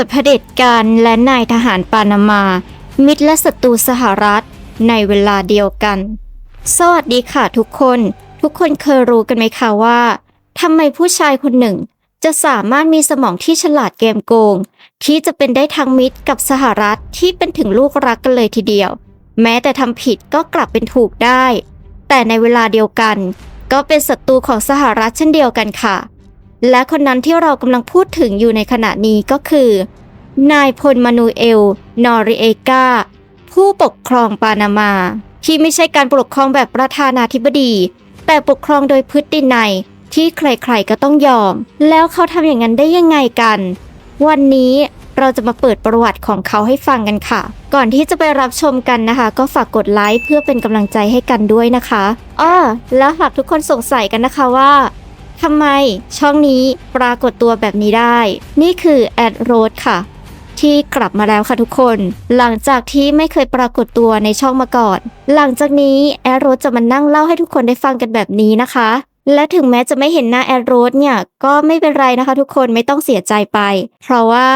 ดเผด็จการและนายทหารปานามา มิตรและศัตรูสหรัฐในเวลาเดียวกัน สวัสดีค่ะทุกคนเคยรู้กันไหมคะว่าทำไมผู้ชายคนหนึ่งจะสามารถมีสมองที่ฉลาดเกมโกงที่จะเป็นได้ทั้งมิตรกับสหรัฐที่เป็นถึงลูกรักกันเลยทีเดียวแม้แต่ทำผิดก็กลับเป็นถูกได้แต่ในเวลาเดียวกันก็เป็นศัตรูของสหรัฐเช่นเดียวกันค่ะและคนนั้นที่เรากำลังพูดถึงอยู่ในขณะนี้ก็คือนายพลมานูเอล นอริเอกาผู้ปกครองปานามาที่ไม่ใช่การปกครองแบบประธานาธิบดีแต่ปกครองโดยพฤตินัยที่ใครๆก็ต้องยอมแล้วเขาทำอย่างนั้นได้ยังไงกันวันนี้เราจะมาเปิดประวัติของเขาให้ฟังกันค่ะก่อนที่จะไปรับชมกันนะคะก็ฝากกดไลค์เพื่อเป็นกำลังใจให้กันด้วยนะคะแล้วหากทุกคนสงสัยกันนะคะว่าทำไมช่องนี้ปรากฏตัวแบบนี้ได้นี่คือแอดโรสค่ะที่กลับมาแล้วค่ะทุกคนหลังจากที่ไม่เคยปรากฏตัวในช่องมาก่อนหลังจากนี้แอดโรสจะมานั่งเล่าให้ทุกคนได้ฟังกันแบบนี้นะคะและถึงแม้จะไม่เห็นหน้าแอดโรสเนี่ยก็ไม่เป็นไรนะคะทุกคนไม่ต้องเสียใจไปเพราะว่า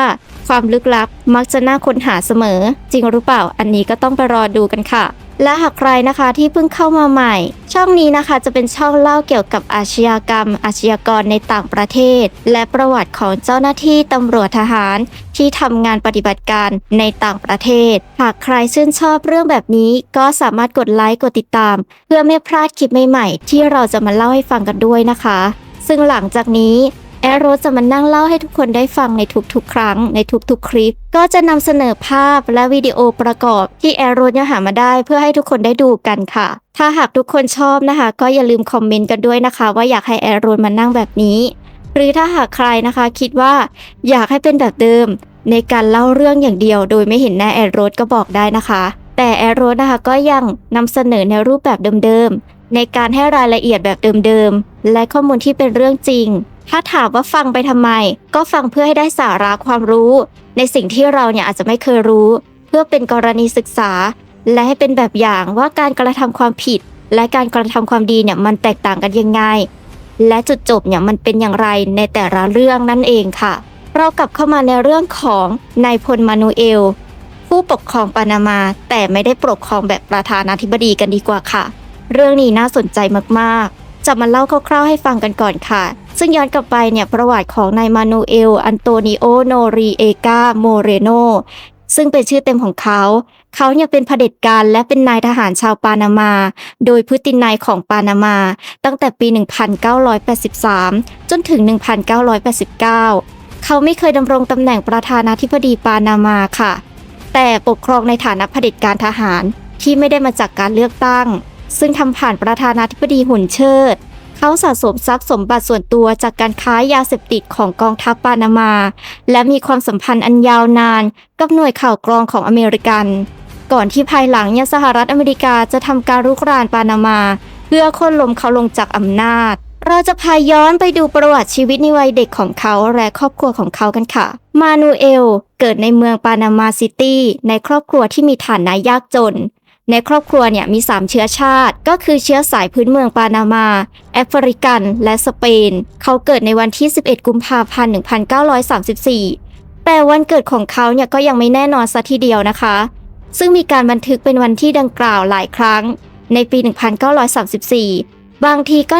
ความลึกลับมักจะน่าค้นหาเสมอจริงหรือเปล่าอันนี้ก็ต้องไปรอดูกันค่ะและหากใครนะคะที่เพิ่งเข้ามาใหม่ช่องนี้นะคะจะเป็นช่องเล่าเกี่ยวกับอาชญากรรมอาชญากรในต่างประเทศและประวัติของเจ้าหน้าที่ตำรวจทหารที่ทำงานปฏิบัติการในต่างประเทศหากใครชื่นชอบเรื่องแบบนี้ก็สามารถกดไลค์กดติดตามเพื่อไม่พลาดคลิปใหม่ๆที่เราจะมาเล่าให้ฟังกันด้วยนะคะซึ่งหลังจากนี้แอโรสจะมานั่งเล่าให้ทุกคนได้ฟังในทุกๆครั้งในทุกๆคลิปก็จะนำเสนอภาพและวิดีโอประกอบที่แอโรสหามาได้เพื่อให้ทุกคนได้ดูกันค่ะถ้าหากทุกคนชอบนะคะก็อย่าลืมคอมเมนต์กันด้วยนะคะว่าอยากให้แอโรสมานั่งแบบนี้หรือถ้าหากใครนะคะคิดว่าอยากให้เป็นแบบเดิมในการเล่าเรื่องอย่างเดียวโดยไม่เห็นหน้าแอโรสก็บอกได้นะคะแต่แอโรสนะคะก็ยังนำเสนอในรูปแบบเดิมๆในการให้รายละเอียดแบบเดิมๆและข้อมูลที่เป็นเรื่องจริงถ้าถามว่าฟังไปทำไมก็ฟังเพื่อให้ได้สาระความรู้ในสิ่งที่เราเนี่ยอาจจะไม่เคยรู้เพื่อเป็นกรณีศึกษาและให้เป็นแบบอย่างว่าการกระทำความผิดและการกระทำความดีเนี่ยมันแตกต่างกันยังไงและจุดจบเนี่ยมันเป็นอย่างไรในแต่ละเรื่องนั่นเองค่ะเรากลับเข้ามาในเรื่องของนายพลมานูเอลผู้ปกครองปานามาแต่ไม่ได้ปกครองแบบประธานาธิบดีกันดีกว่าค่ะเรื่องนี้น่าสนใจมากๆจะมาเล่าคร่าวๆให้ฟังกันก่อนค่ะซึ่งย้อนกลับไปเนี่ยประวัติของนายมานูเอลอันโตนิโอโนริเอกาโมเรโนซึ่งเป็นชื่อเต็มของเขาเนี่ยเป็นเผด็จการและเป็นนายทหารชาวปานามาโดยพฤตินัยของปานามาตั้งแต่ปี 1983 จนถึง 1989 เขาไม่เคยดำรงตำแหน่งประธานาธิบดีปานามาค่ะแต่ปกครองในฐานะเผด็จการทหารที่ไม่ได้มาจากการเลือกตั้งซึ่งทำผ่านประธานาธิบดีหุ่นเชิดเขาสะสมทรัพย์สมบัติส่วนตัวจากการค้ายาเสพติดของกองทัพปานามาและมีความสัมพันธ์อันยาวนานกับหน่วยข่าวกรองของอเมริกันก่อนที่ภายหลังสหรัฐอเมริกาจะทำการรุกรานปานามาเพื่อโค่นล้มเขาลงจากอำนาจเราจะพาย้อนไปดูประวัติชีวิตในวัยเด็กของเขาและครอบครัวของเขากันค่ะมานูเอลเกิดในเมืองปานามาซิตี้ในครอบครัวที่มีฐานะยากจนในครอบครัวเนี่ยมี3เชื้อชาติก็คือเชื้อสายพื้นเมืองปานามาแอฟริกันและสเปนเขาเกิดในวันที่11กุมภาพันธ์ 1934แต่วันเกิดของเขาเนี่ยก็ยังไม่แน่นอนซะทีเดียวนะคะซึ่งมีการบันทึกเป็นวันที่ดังกล่าวหลายครั้งในปี 1934 บางทีก็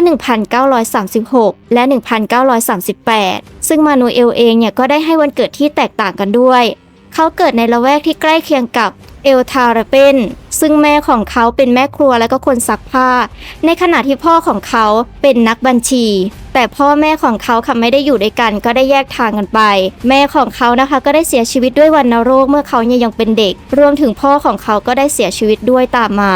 1936 และ 1938 ซึ่งมานูเอลเองเนี่ยก็ได้ให้วันเกิดที่แตกต่างกันด้วยเขาเกิดในละแวกที่ใกล้เคียงกับเอลทาราเปนซึ่งแม่ของเขาเป็นแม่ครัวและก็คนซักผ้าในขณะที่พ่อของเขาเป็นนักบัญชีแต่พ่อแม่ของเขาค่ะไม่ได้อยู่ด้วยกันก็ได้แยกทางกันไปแม่ของเขานะคะก็ได้เสียชีวิตด้วยวัณโรคเมื่อเขายังเป็นเด็กรวมถึงพ่อของเขาก็ได้เสียชีวิตด้วยตามมา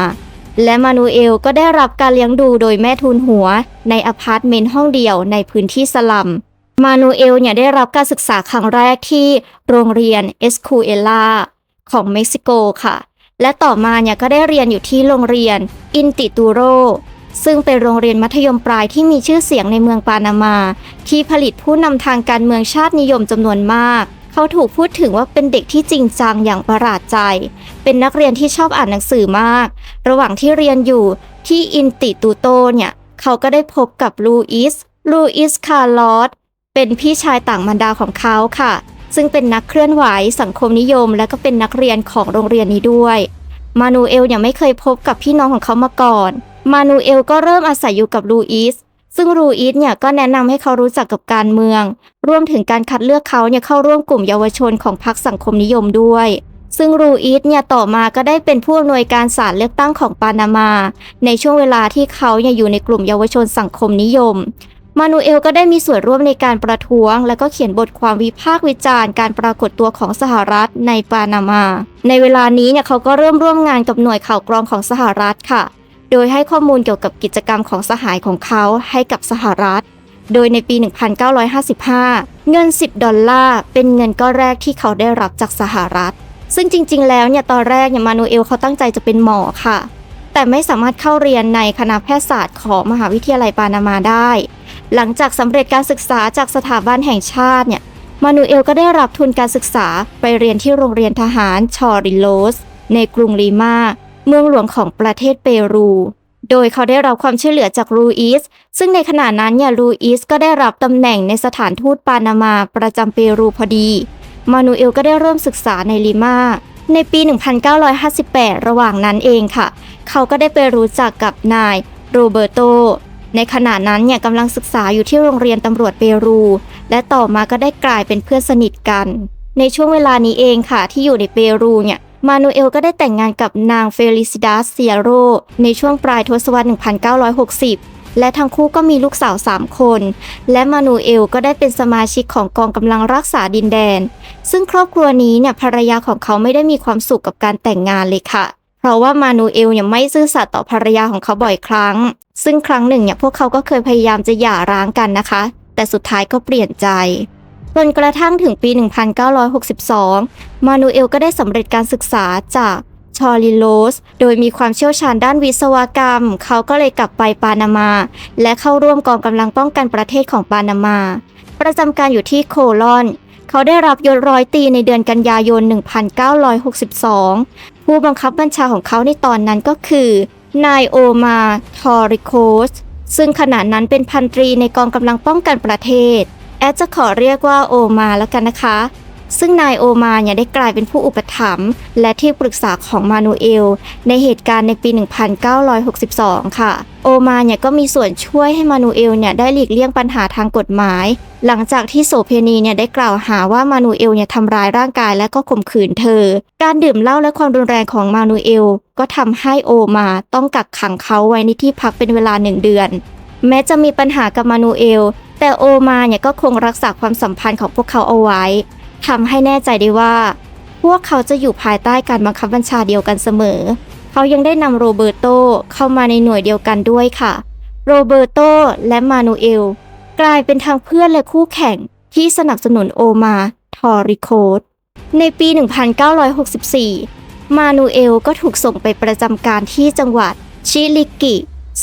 และมานูเอลก็ได้รับการเลี้ยงดูโดยแม่ทุนหัวในอพาร์ตเมนต์ห้องเดียวในพื้นที่สลัมมานูเอลเนี่ยได้รับการศึกษาครั้งแรกที่โรงเรียนเอสคูเอลาของเม็กซิโกค่ะและต่อมาเนี่ยก็ได้เรียนอยู่ที่โรงเรียนอินติตูโรซึ่งเป็นโรงเรียนมัธยมปลายที่มีชื่อเสียงในเมืองปานามาที่ผลิตผู้นำทางการเมืองชาตินิยมจำนวนมากเขาถูกพูดถึงว่าเป็นเด็กที่จริงจังอย่างประหลาดใจเป็นนักเรียนที่ชอบอ่านหนังสือมากระหว่างที่เรียนอยู่ที่อินติตูโตเนี่ยเขาก็ได้พบกับลูอิสคาร์ลอสเป็นพี่ชายต่างมารดาของเขาค่ะ ซึ่งเป็นนักเคลื่อนไหวสังคมนิยมและก็เป็นนักเรียนของโรงเรียนนี้ด้วยมานูเอลยังไม่เคยพบกับพี่น้องของเขามาก่อนมานูเอลก็เริ่มอาศัยอยู่กับลูอิสซึ่งลูอิสเนี่ยก็แนะนำให้เขารู้จักกับการเมืองรวมถึงการคัดเลือกเขาเนี่ยเข้าร่วมกลุ่มเยาวชนของพรรคสังคมนิยมด้วยซึ่งลูอิสเนี่ยต่อมาก็ได้เป็นผู้อำนวยการศาลเลือกตั้งของปานามาในช่วงเวลาที่เขาเนี่ยอยู่ในกลุ่มเยาวชนสังคมนิยมมานูเอลก็ได้มีส่วนร่วมในการประท้วงและก็เขียนบทความวิพากษ์วิจารณ์การปรากฏตัวของสหรัฐในปานามาในเวลานี้เนี่ยเขาก็เริ่มร่วมงานกับหน่วยข่าวกรองของสหรัฐค่ะโดยให้ข้อมูลเกี่ยวกับกิจกรรมของสหายของเขาให้กับสหรัฐโดยในปี 1955 เงิน$10เป็นเงินก้อนแรกที่เขาได้รับจากสหรัฐซึ่งจริงๆแล้วเนี่ยตอนแรกเนี่ยมานูเอลเขาตั้งใจจะเป็นหมอค่ะแต่ไม่สามารถเข้าเรียนในคณะแพทยศาสตร์ของมหาวิทยาลัยปานามาได้หลังจากสำเร็จการศึกษาจากสถาบันแห่งชาติเนี่ยมานูเอลก็ได้รับทุนการศึกษาไปเรียนที่โรงเรียนทหารชอริโลสในกรุงลีมาเมืองหลวงของประเทศเปรูโดยเขาได้รับความช่วยเหลือจากลูอิสซึ่งในขณะนั้นเนี่ยลูอิสก็ได้รับตำแหน่งในสถานทูตปานามาประจำเปรูพอดีมานูเอลก็ได้เริ่มศึกษาในลีมาในปี 1958 ระหว่างนั้นเองค่ะเขาก็ได้ไปรู้จักกับนายโรเบโตในขณะนั้นเนี่ยกำลังศึกษาอยู่ที่โรงเรียนตำรวจเปรูและต่อมาก็ได้กลายเป็นเพื่อนสนิทกันในช่วงเวลานี้เองค่ะที่อยู่ในเปรูเนี่ยมานูเอลก็ได้แต่งงานกับนางเฟลิซิดาสเซียโรในช่วงปลายทศวรรษ 1960 และทั้งคู่ก็มีลูกสาว 3 คนและมานูเอลก็ได้เป็นสมาชิกของกองกำลังรักษาดินแดนซึ่งครอบครัวนี้เนี่ยภรรยาของเขาไม่ได้มีความสุขกับการแต่งงานเลยค่ะเพราะว่ามานูเอลเนี่ยไม่ซื่อสัตย์ต่อภรรยาของเขาบ่อยครั้งซึ่งครั้งหนึ่งเนี่ยพวกเขาก็เคยพยายามจะหย่าร้างกันนะคะแต่สุดท้ายก็เปลี่ยนใจจนกระทั่งถึงปี 1962 มานูเอลก็ได้สำเร็จการศึกษาจากชอริโลสโดยมีความเชี่ยวชาญด้านวิศวกรรมเขาก็เลยกลับไปปานามาและเข้าร่วมกองกำลังป้องกันประเทศของปานามาประจำการอยู่ที่โคลอนเขาได้รับยศร้อยตรีในเดือนกันยายน 1962 ผู้บังคับบัญชาของเขาในตอนนั้นก็คือนายโอมาทอริโคสซึ่งขณะนั้นเป็นพันตรีในกองกำลังป้องกันประเทศแอดจะขอเรียกว่าโอมาแล้วกันนะคะซึ่งนายโอมาเนี่ยได้กลายเป็นผู้อุปถัมภ์และที่ปรึกษาของมานูเอลในเหตุการณ์ในปี 1962 ค่ะโอมาเนี่ยก็มีส่วนช่วยให้มานูเอลเนี่ยได้หลีกเลี่ยงปัญหาทางกฎหมายหลังจากที่โสเพณีเนี่ยได้กล่าวหาว่ามานูเอลเนี่ยทำร้ายร่างกายและก็ข่มขืนเธอการดื่มเหล้าและความรุนแรงของมานูเอลก็ทำให้โอมาต้องกักขังเขาไว้ในที่พักเป็นเวลา1 เดือนแม้จะมีปัญหากับมานูเอลแต่โอมาเนี่ยก็คงรักษาความสัมพันธ์ของพวกเขาเอาไว้ทำให้แน่ใจได้ว่าพวกเขาจะอยู่ภายใต้การบังคับบัญชาเดียวกันเสมอเขายังได้นำโรเบโตเข้ามาในหน่วยเดียวกันด้วยค่ะโรเบโตและมานูเอลกลายเป็นทั้งเพื่อนและคู่แข่งที่สนับสนุนโอมาทอริโคสในปี 1964 มานูเอลก็ถูกส่งไปประจำการที่จังหวัดชิลิกิ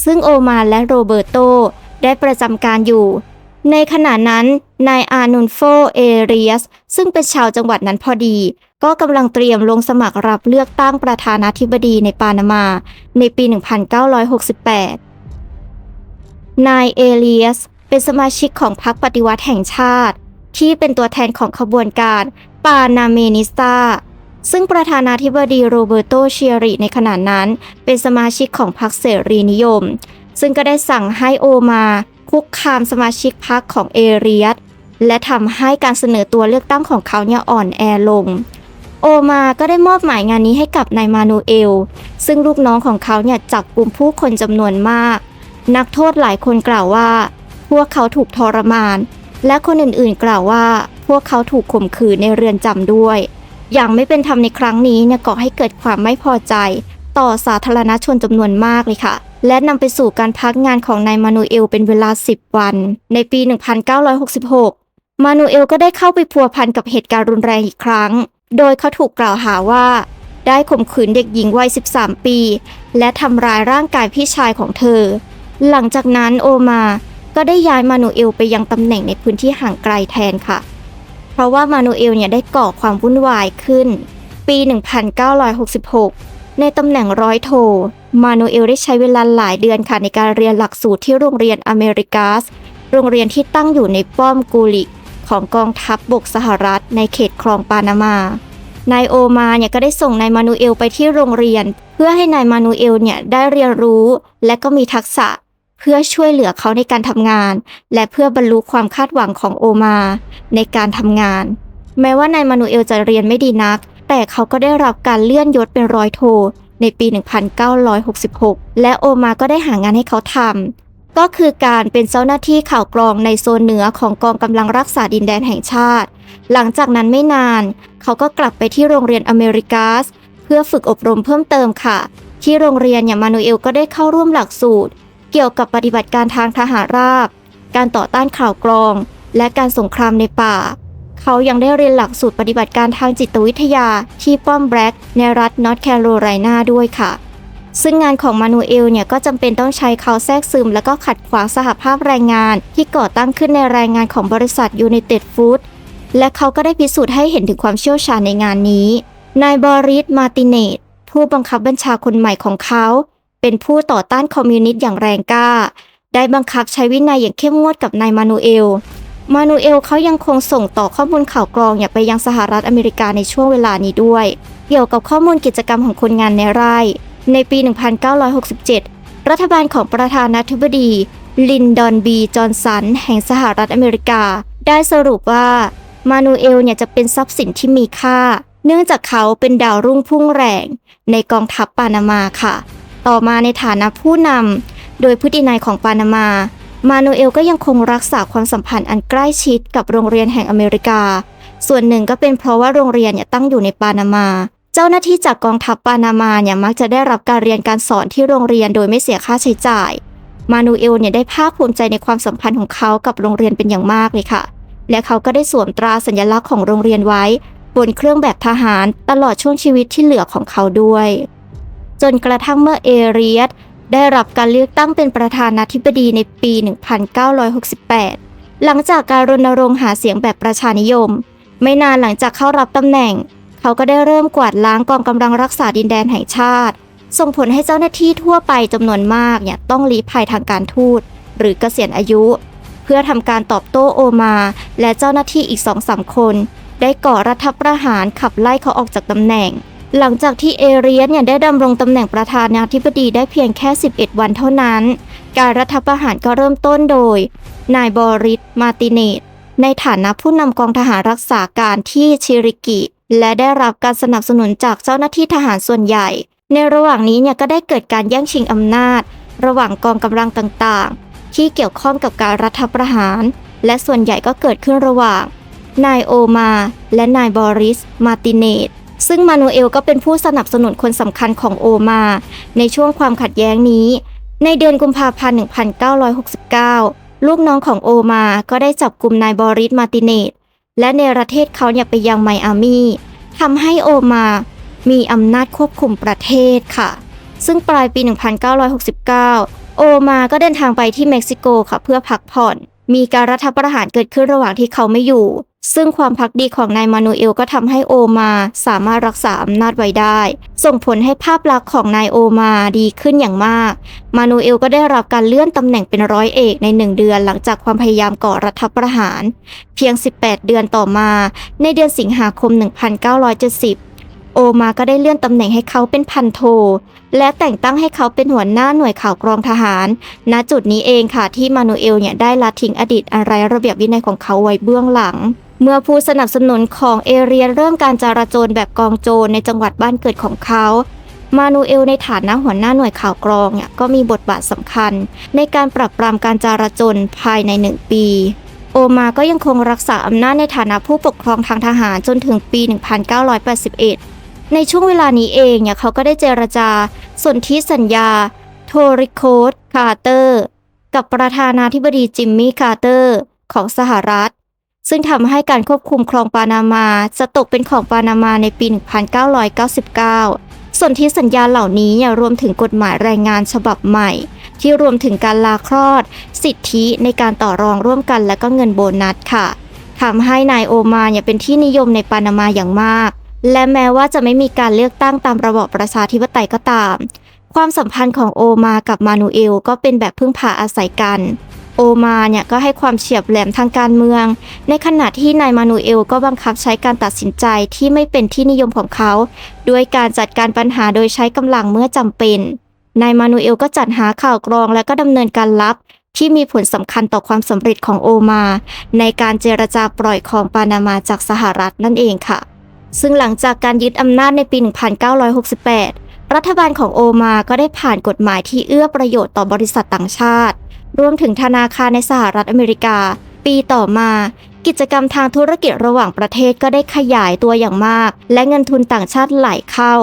ซึ่งโอมาและโรเบโตได้ประจำการอยู่ในขณะนั้นนายอานุนโฟเอเรียสซึ่งเป็นชาวจังหวัดนั้นพอดีก็กำลังเตรียมลงสมัครรับเลือกตั้งประธานาธิบดีในปานามาในปี 1968 นายเอเลียสเป็นสมาชิกของพรรคปฏิวัติแห่งชาติที่เป็นตัวแทนของขบวนการปานาเมนิสตาซึ่งประธานาธิบดีโรเบโตเชียริในขณะนั้นเป็นสมาชิกของพรรคเสรีนิยมซึ่งก็ได้สั่งให้โอมาคุกคามสมาชิกพรรคของเอเรียสและทำให้การเสนอตัวเลือกตั้งของเขาเนี่ยอ่อนแอลงโอมาก็ได้มอบหมายงานนี้ให้กับนายมานูเอลซึ่งลูกน้องของเขาเนี่ยจับกลุ่มผู้คนจำนวนมากนักโทษหลายคนกล่าวว่าพวกเขาถูกทรมานและคนอื่นๆกล่าวว่าพวกเขาถูกข่มขืนในเรือนจำด้วยอย่างไม่เป็นธรรมในครั้งนี้เนี่ยก่อให้เกิดความไม่พอใจต่อสาธารณชนจำนวนมากเลยค่ะและนำไปสู่การพักงานของนายมานูเอลเป็นเวลา10 วันในปี 1966 มานูเอลก็ได้เข้าไปพัวพันกับเหตุการณ์รุนแรงอีกครั้งโดยเขาถูกกล่าวหาว่าได้ข่มขืนเด็กหญิงวัย13 ปีและทำร้ายร่างกายพี่ชายของเธอหลังจากนั้นโอมาก็ได้ย้ายมานูเอลไปยังตำแหน่งในพื้นที่ห่างไกลแทนค่ะเพราะว่ามานูเอลเนี่ยได้ก่อความวุ่นวายขึ้นปี 1966 ในตำแหน่งร้อยโทมานูเอลได้ใช้เวลาหลายเดือนค่ะในการเรียนหลักสูตรที่โรงเรียนอเมริกัสโรงเรียนที่ตั้งอยู่ในป้อมกูลิ ของกองทัพบกสหรัฐในเขตคลองปานามานายโอมาเนี่ยก็ได้ส่งนายมานูเอลไปที่โรงเรียนเพื่อให้นายมานูเอลเนี่ยได้เรียนรู้และก็มีทักษะเพื่อช่วยเหลือเขาในการทำงานและเพื่อบรรลุความคาดหวังของโอมาในการทำงานแม้ว่านายมานูเอลจะเรียนไม่ดีนักแต่เขาก็ได้รับการเลื่อนยศเป็นร้อยโทในปี 1966 และโอมาก็ได้หางานให้เขาทำก็คือการเป็นเจ้าหน้าที่ข่าวกรองในโซนเหนือของกองกำลังรักษาดินแดนแห่งชาติหลังจากนั้นไม่นานเขาก็กลับไปที่โรงเรียนอเมริกาสเพื่อฝึกอบรมเพิ่มเติมค่ะที่โรงเรียนเนี่ยมานูเอลก็ได้เข้าร่วมหลักสูตรเกี่ยวกับปฏิบัติการทางทหารราบการต่อต้านข่าวกรองและการสงครามในป่าเขายังได้เรียนหลักสูตรปฏิบัติการทางจิตวิทยาที่ป้อมแบล็กในรัฐนอร์ทแคโรไลนาด้วยค่ะซึ่งงานของมานูเอลเนี่ยก็จำเป็นต้องใช้เขาแทรกซึมและก็ขัดขวางสหภาพแรงงานที่ก่อตั้งขึ้นในแรงงานของบริษัท United Fruit และเขาก็ได้พิสูจน์ให้เห็นถึงความเชี่ยวชาญในงานนี้นายบอริส มาติเนตผู้บังคับบัญชาคนใหม่ของเขาเป็นผู้ต่อต้านคอมมิวนิสต์อย่างแรงกล้าได้บังคับใช้วินัยอย่างเข้มงวดกับนายมานูเอลเขายังคงส่งต่อข้อมูลข่าวกรองไปยังสหรัฐอเมริกาในช่วงเวลานี้ด้วยเกี่ยวกับข้อมูลกิจกรรมของคนงานในไร่ในปี 1967 รัฐบาลของประธานาธิบดีลินดอน บี จอห์นสันแห่งสหรัฐอเมริกาได้สรุปว่ามานูเอลเนี่ยจะเป็นทรัพย์สินที่มีค่าเนื่องจากเขาเป็นดาวรุ่งพุ่งแรงในกองทัพปานามาค่ะต่อมาในฐานะผู้นำโดยพฤตินัยของปานามานูเอลก็ยังคงรักษาความสัมพันธ์อันใกล้ชิดกับโรงเรียนแห่งอเมริกาส่วนหนึ่งก็เป็นเพราะว่าโรงเรียนเนี่ยตั้งอยู่ในปานามาเจ้าหน้าที่จากกองทัพปานามาเนี่ยมักจะได้รับการเรียนการสอนที่โรงเรียนโดยไม่เสียค่าใช้จ่ายมานูเอลเนี่ยได้ภาคภูมิใจในความสัมพันธ์ของเขากับโรงเรียนเป็นอย่างมากเลยค่ะและเขาก็ได้สวมตราสัญลักษณ์ของโรงเรียนไว้บนเครื่องแบบทหารตลอดช่วงชีวิตที่เหลือของเขาด้วยจนกระทั่งเมื่อเอเรียสได้รับการเลือกตั้งเป็นประธานาธิบดีในปี 1968 หลังจากการรณรงค์หาเสียงแบบประชานิยมไม่นานหลังจากเข้ารับตำแหน่งเขาก็ได้เริ่มกวาดล้างกองกำลังรักษาดินแดนแห่งชาติส่งผลให้เจ้าหน้าที่ทั่วไปจำนวนมากต้องลี้ภัยทางการทูตหรือเกษียณอายุเพื่อทำการตอบโต้โอมาและเจ้าหน้าที่อีก 2-3 คนได้ก่อรัฐประหารขับไล่เขาออกจากตำแหน่งหลังจากที่เอเรียสได้ดำรงตำแหน่งประธานาธิบดีได้เพียงแค่ 11 วันเท่านั้นการรัฐประหารก็เริ่มต้นโดยนายบอริส มาติเนตในฐานะผู้นำกองทหารรักษาการที่ชิริกิและได้รับการสนับสนุนจากเจ้าหน้าที่ทหารส่วนใหญ่ในระหว่างนี้ก็ได้เกิดการแย่งชิงอำนาจระหว่างกองกำลังต่างๆที่เกี่ยวข้องกับการรัฐประหารและส่วนใหญ่ก็เกิดขึ้นระหว่างนายโอมาและนายบอริส มาติเนตซึ่งมานูเอลก็เป็นผู้สนับสนุนคนสำคัญของโอมาในช่วงความขัดแย้งนี้ในเดือนกุมภาพันธ์ 1969 ลูกน้องของโอมาก็ได้จับกุมนายบอริส มาติเนตและเนรเทศเขาไปยังไมอามีทำให้โอมามีอำนาจควบคุมประเทศค่ะซึ่งปลายปี 1969 โอมาก็เดินทางไปที่เม็กซิโกค่ะเพื่อพักผ่อนมีการรัฐประหารเกิดขึ้นระหว่างที่เขาไม่อยู่ซึ่งความภักดีของนายมานูเอลก็ทำให้โอมาสามารถรักษาอำนาจไว้ได้ส่งผลให้ภาพลักษณ์ของนายโอมาดีขึ้นอย่างมากมานูเอลก็ได้รับการเลื่อนตำแหน่งเป็นร้อยเอกใน1 เดือนหลังจากความพยายามก่อรัฐประหารเพียง 18 เดือนต่อมาในเดือนสิงหาคม 1970 โอมาก็ได้เลื่อนตำแหน่งให้เขาเป็นพันโทและแต่งตั้งให้เขาเป็นหัวหน้าหน่วยข่าวกรองทหารณจุดนี้เองค่ะที่มานูเอลได้ละทิ้งอดีตอันไร้ระเบียบวินัยของเขาไว้เบื้องหลังเมื่อผู้สนับสนุนของเอเรียเริ่มการจราจรแบบกองโจรในจังหวัดบ้านเกิดของเขามานูเอลในฐานะหัวหน้าหน่วยข่าวกรองก็มีบทบาทสำคัญในการปราบปรามการจราจรภายใน1 ปีโอมาก็ยังคงรักษาอำนาจในฐานะผู้ปกครองทางทหารจนถึงปี 1981 ในช่วงเวลานี้เองเขาก็ได้เจรจาสนธิสัญญาโทริโคส คาร์เตอร์กับประธานาธิบดีจิมมี่ คาร์เตอร์ของสหรัฐซึ่งทำให้การควบคุมคลองปานามาจะตกเป็นของปานามาในปี 1999 สนธิสัญญาเหล่านี้รวมถึงกฎหมายแรงงานฉบับใหม่ที่รวมถึงการลาคลอดสิทธิในการต่อรองร่วมกันและก็เงินโบนัสค่ะทำให้นายโอมาเป็นที่นิยมในปานามาอย่างมากและแม้ว่าจะไม่มีการเลือกตั้งตามระบอบประชาธิปไตยก็ตามความสัมพันธ์ของโอมากับมานูเอลก็เป็นแบบพึ่งพาอาศัยกัน โอมาเนี่ยก็ให้ความเฉียบแหลมทางการเมืองในขณะที่นายมานูเอลก็บังคับใช้การตัดสินใจที่ไม่เป็นที่นิยมของเขาด้วยการจัดการปัญหาโดยใช้กำลังเมื่อจำเป็นนายมานูเอลก็จัดหาข่าวกรองและก็ดำเนินการลับที่มีผลสำคัญต่อความสำเร็จของโอมาในการเจรจาปล่อยของปานามาจากสหรัฐนั่นเองค่ะซึ่งหลังจากการยึดอำนาจในปี 1968 รัฐบาลของโอมาก็ได้ผ่านกฎหมายที่เอื้อประโยชน์ต่อบริษัทต่างชาติรวมถึงธนาคารในสหรัฐอเมริกาปีต่อมากิจกรรมทางธุรกิจระหว่างประเทศก็ได้ขยายตัวอย่างมากและเงินทุนต่างชาติไหลเข้า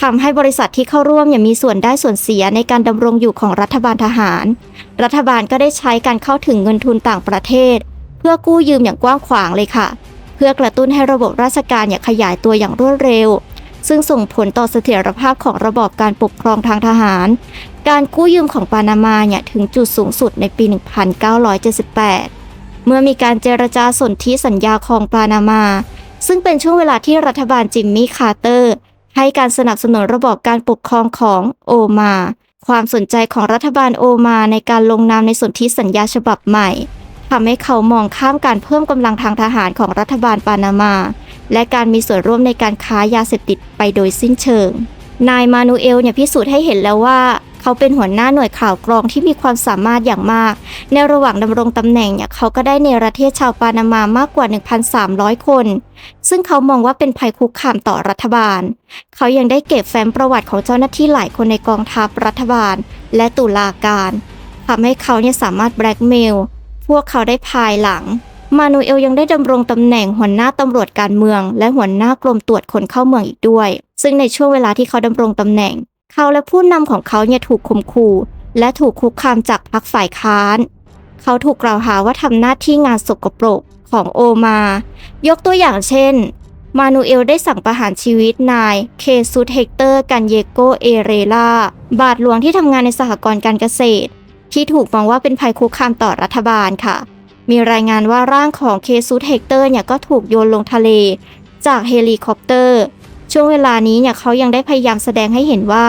ทำให้บริษัทที่เข้าร่วมมีส่วนได้ส่วนเสียในการดำรงอยู่ของรัฐบาลทหารรัฐบาลก็ได้ใช้การเข้าถึงเงินทุนต่างประเทศเพื่อกู้ยืมอย่างกว้างขวางเลยค่ะเพื่อกระตุ้นให้ระบบราชการขยายตัวอย่างรวดเร็วซึ่งส่งผลต่อเสถียรภาพของระบอบการปกครองทางทหารการกู้ยืมของปานามาถึงจุดสูงสุดในปี 1978 เมื่อมีการเจรจาสนธิสัญญาคลองปานามาซึ่งเป็นช่วงเวลาที่รัฐบาลจิมมี่คาร์เตอร์ให้การสนับสนุนระบอบการปกครองของโอมาความสนใจของรัฐบาลโอมาในการลงนามในสนธิสัญญาฉบับใหม่ทำให้เขามองข้ามการเพิ่มกำลังทางทหารของรัฐบาลปานามาและการมีส่วนร่วมในการค้ายาเสพติดไปโดยสิ้นเชิงนายมานูเอลพิสูจน์ให้เห็นแล้วว่าเขาเป็นหัวหน้าหน่วยข่าวกรองที่มีความสามารถอย่างมากในระหว่างดำรงตำแหน่งเขาก็ได้เนรเทศชาวปานามามากกว่า 1,300 คนซึ่งเขามองว่าเป็นภัยคุกคามต่อรัฐบาลเขายังได้เก็บแฟ้มประวัติของเจ้าหน้าที่หลายคนในกองทัพรัฐบาลและตุลาการทำให้เขาสามารถแบล็กเมลพวกเขาได้ภายหลังมานูเอลยังได้ดำรงตำแหน่งหัวหน้าตำรวจการเมืองและหัวหน้ากรมตรวจคนเข้าเมืองอีกด้วยซึ่งในช่วงเวลาที่เขาดำรงตำแหน่งเขาและผู้นำของเขาถูกข่มขู่และถูกคุกคามจากพรรคฝ่ายค้านเขาถูกกล่าวหาว่าทำหน้าที่งานสกปรกของโอมายกตัวอย่างเช่นมานูเอลได้สั่งประหารชีวิตนายเคซุสเฮกเตอร์กันเยโกเอเรลาบาทหลวงที่ทำงานในสหกรณ์การเกษตรที่ถูกมองว่าเป็นภัยคุกคามต่อรัฐบาลค่ะมีรายงานว่าร่างของเคซุสเฮกเตอร์ก็ถูกโยนลงทะเลจากเฮลิคอปเตอร์ช่วงเวลานี้เขายังได้พยายามแสดงให้เห็นว่า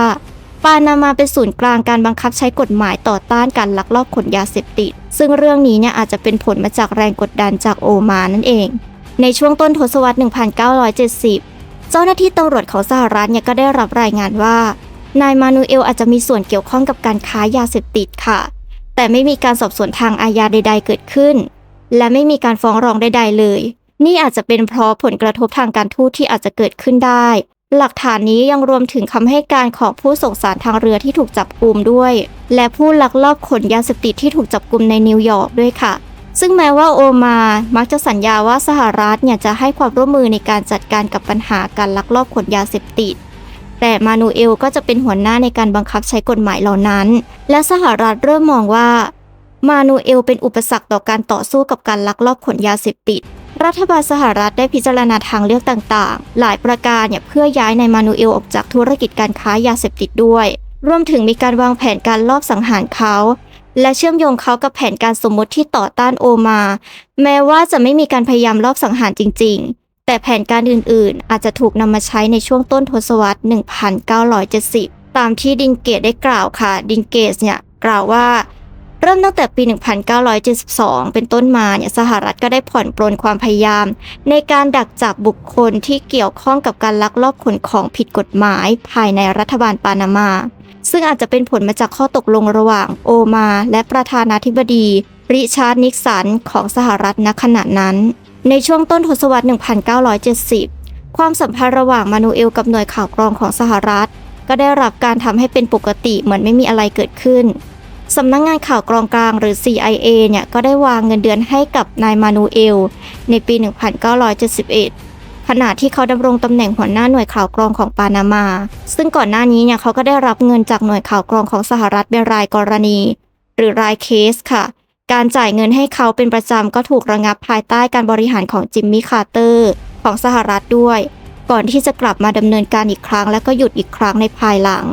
ปานามาเป็นศูนย์กลางการบังคับใช้กฎหมายต่อต้านการลักลอบขนยาเสพติดซึ่งเรื่องนี้อาจจะเป็นผลมาจากแรงกดดันจากโอมานั่นเองในช่วงต้นทศวรรษ 1970 เจ้าหน้าที่ตำรวจของสหรัฐก็ได้รับรายงานว่านายมานูเอลอาจจะมีส่วนเกี่ยวข้องกับการค้ายาเสพติดค่ะแต่ไม่มีการสอบสวนทางอาญาใดๆเกิดขึ้นและไม่มีการฟ้องร้องใดๆเลยนี่อาจจะเป็นเพราะผลกระทบทางการทูตที่อาจจะเกิดขึ้นได้หลักฐานนี้ยังรวมถึงคำให้การของผู้ส่งสารทางเรือที่ถูกจับกุมด้วยและผู้ลักลอบขนยาเสพติดที่ถูกจับกุมในนิวยอร์กด้วยค่ะซึ่งแม้ว่าโอมามักจะสัญญาว่าสหรัฐจะให้ความร่วมมือในการจัดการกับปัญหาการลักลอบขนยาเสพติดแต่มานูเอลก็จะเป็นหัวหน้าในการบังคับใช้กฎหมายเหล่านั้นและสหรัฐเริ่มมองว่ามานูเอลเป็นอุปสรรคต่อการต่อสู้กับการลักลอบขนยาเสพติดรัฐบาลสหรัฐได้พิจารณาทางเลือกต่างๆหลายประการเพื่อย้ายนายมานูเอลออกจากธุรกิจการค้ายาเสพติดด้วยรวมถึงมีการวางแผนการลอบสังหารเขาและเชื่อมโยงเขากับแผนการสมมติที่ต่อต้านโอมาแม้ว่าจะไม่มีการพยายามลอบสังหารจริงๆแต่แผนการอื่นๆอาจจะถูกนำมาใช้ในช่วงต้นทศวรรษ 1970 ตามที่ดินเกตได้กล่าวค่ะดินเกตกล่าวว่าเริ่มตั้งแต่ปี 1972 เป็นต้นมาสหรัฐก็ได้ผ่อนปรนความพยายามในการดักจับบุคคลที่เกี่ยวข้องกับการลักลอบขนของผิดกฎหมายภายในรัฐบาลปานามาซึ่งอาจจะเป็นผลมาจากข้อตกลงระหว่างโอมาและประธานาธิบดีริชาร์ดนิกสันของสหรัฐณขณะนั้นในช่วงต้นทศวรรษ 1970 ความสัมพันธ์ระหว่างมานูเอลกับหน่วยข่าวกรองของสหรัฐก็ได้รับการทำให้เป็นปกติเหมือนไม่มีอะไรเกิดขึ้นสำนักงานข่าวกรองกลางหรือ CIA ก็ได้วางเงินเดือนให้กับนายมานูเอลในปี 1971 ขณะที่เขาดำรงตำแหน่งหัวหน้าหน่วยข่าวกรองของปานามาซึ่งก่อนหน้านี้เขาก็ได้รับเงินจากหน่วยข่าวกรองของสหรัฐเป็นรายกรณีหรือรายเคสค่ะการจ่ายเงินให้เขาเป็นประจำก็ถูกระงับภายใต้การบริหารของจิมมี่คาร์เตอร์ของสหรัฐด้วยก่อนที่จะกลับมาดำเนินการอีกครั้งและก็หยุดอีกครั้งในภายหลัง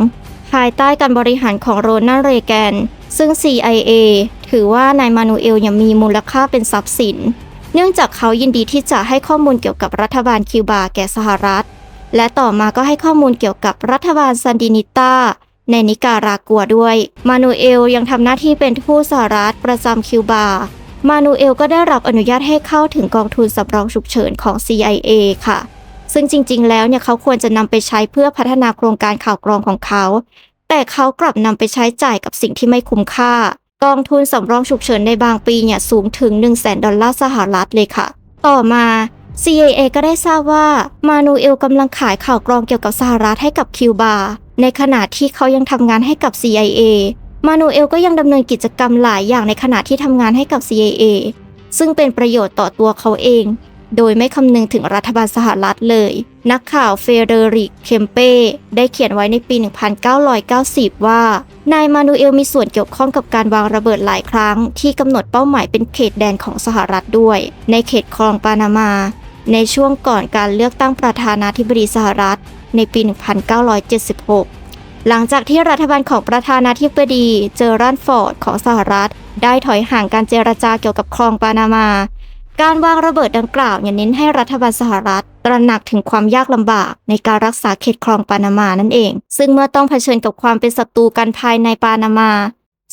ภายใต้การบริหารของโรนัลด์ เรแกนซึ่ง CIA ถือว่านายมานูเอลมีมูลค่าเป็นทรัพย์สินเนื่องจากเขายินดีที่จะให้ข้อมูลเกี่ยวกับรัฐบาลคิวบาแก่สหรัฐและต่อมาก็ให้ข้อมูลเกี่ยวกับรัฐบาลซันดินิต้า ในนิการากัวด้วยมานูเอลยังทำหน้าที่เป็นทูตสหรัฐประจำคิวบามานูเอลก็ได้รับอนุญาตให้เข้าถึงกองทุนสำรองฉุกเฉินของ CIA ค่ะซึ่งจริงๆแล้วเนี่ยเขาควรจะนำไปใช้เพื่อพัฒนาโครงการข่าวกรองของเขาแต่เขากลับนำไปใช้จ่ายกับสิ่งที่ไม่คุ้มค่ากองทุนสำรองฉุกเฉินในบางปีเนี่ยสูงถึง $100,000 สหรัฐเลยค่ะต่อมา CIA ก็ได้ทราบว่ามานูเอลกำลังขายข่าวกรองเกี่ยวกับสหรัฐให้กับคิวบาในขณะที่เขายังทำงานให้กับ CIA มานูเอลก็ยังดำเนินกิจกรรมหลายอย่างในขณะที่ทำงานให้กับ CIA ซึ่งเป็นประโยชน์ต่อตัวเขาเองโดยไม่คำนึงถึงรัฐบาลสหรัฐเลยนักข่าวเฟเดริก เคมเป้ได้เขียนไว้ในปี 1990 ว่านายมานูเอลมีส่วนเกี่ยวข้องกับการวางระเบิดหลายครั้งที่กำหนดเป้าหมายเป็นเขตแดนของสหรัฐด้วยในเขตคลองปานามาในช่วงก่อนการเลือกตั้งประธานาธิบดีสหรัฐในปี 1976 หลังจากที่รัฐบาลของประธานาธิบดีเจอรัลด์ฟอร์ดของสหรัฐได้ถอยห่างการเจรจาเกี่ยวกับคลองปานามาการวางระเบิดดังกล่าวเน้นให้รัฐบาลสหรัฐตระหนักถึงความยากลำบากในการรักษาเขตคลองปานามานั่นเองซึ่งเมื่อต้องเผชิญกับความเป็นศัตรูกันภายในปานามา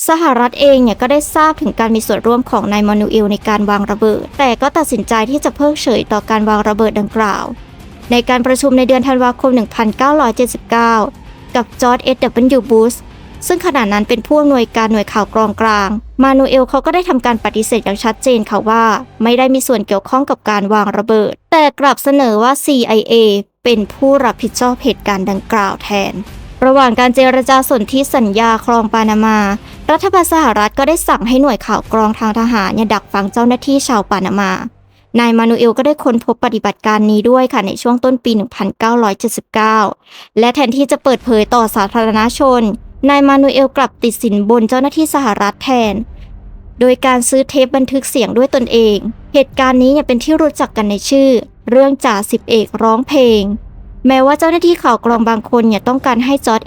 สหรัฐเองก็ได้ทราบถึงการมีส่วนร่วมของนายมานูเอลในการวางระเบิดแต่ก็ตัดสินใจที่จะเพิกเฉยต่อการวางระเบิดดังกล่าวในการประชุมในเดือนธันวาคม 1979 กับจอร์จ W. บุชซึ่งขณะนั้นเป็นผู้อำนวยการหน่วยข่าวกรองกลางมานูเอลเขาก็ได้ทำการปฏิเสธอย่างชัดเจนค่ะว่าไม่ได้มีส่วนเกี่ยวข้องกับการวางระเบิดแต่กลับเสนอว่า CIA เป็นผู้รับผิดชอบเหตุการณ์ดังกล่าวแทนระหว่างการเจรจาสนธิสัญญาคลองปานามารัฐบาลสหรัฐก็ได้สั่งให้หน่วยข่าวกรองทางทหารดักฟังเจ้าหน้าที่ชาวปานามานายมานูเอลก็ได้ค้นพบปฏิบัติการนี้ด้วยค่ะในช่วงต้นปี 1979 และแทนที่จะเปิดเผยต่อสาธารณชนนายมานูเอลกลับติดสินบนเจ้าหน้าที่สหรัฐแทนโดยการซื้อเทปบันทึกเสียงด้วยตนเองเหตุการณ์นี้เป็นที่รู้จักกันในชื่อเรื่องจ่าสิบเอกร้องเพลงแม้ว่าเจ้าหน้าที่ข่าวกรองบางคนต้องการให้จอร์จ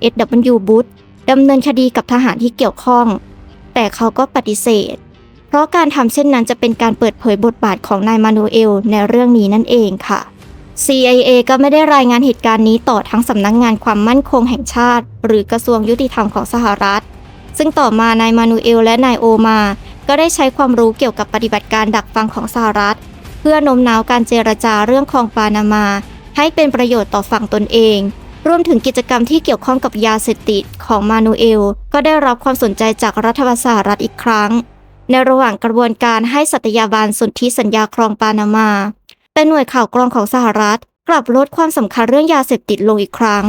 W. บุชดำเนินคดีกับทหารที่เกี่ยวข้องแต่เขาก็ปฏิเสธเพราะการทำเช่นนั้นจะเป็นการเปิดเผยบทบาทของนายมานูเอลในเรื่องนี้นั่นเองค่ะ CIA ก็ไม่ได้รายงานเหตุการณ์นี้ต่อทั้งสำนักงานความมั่นคงแห่งชาติหรือกระทรวงยุติธรรมของสหรัฐซึ่งต่อมานายมานูเอลและนายโอมาก็ได้ใช้ความรู้เกี่ยวกับปฏิบัติการดักฟังของสหรัฐเพื่อโน้มน้าวการเจรจาเรื่องคลองปานามาให้เป็นประโยชน์ต่อฝั่งตนเองรวมถึงกิจกรรมที่เกี่ยวข้องกับยาเสพติดของมานูเอลก็ได้รับความสนใจจากรัฐบาลสหรัฐอีกครั้งในระหว่างกระบวนการให้สัตยาบันสนธิสัญญาคลองปานามาแต่หน่วยข่าวกรองของสหรัฐกลับลดความสำคัญเรื่องยาเสพติดลงอีกครั้ง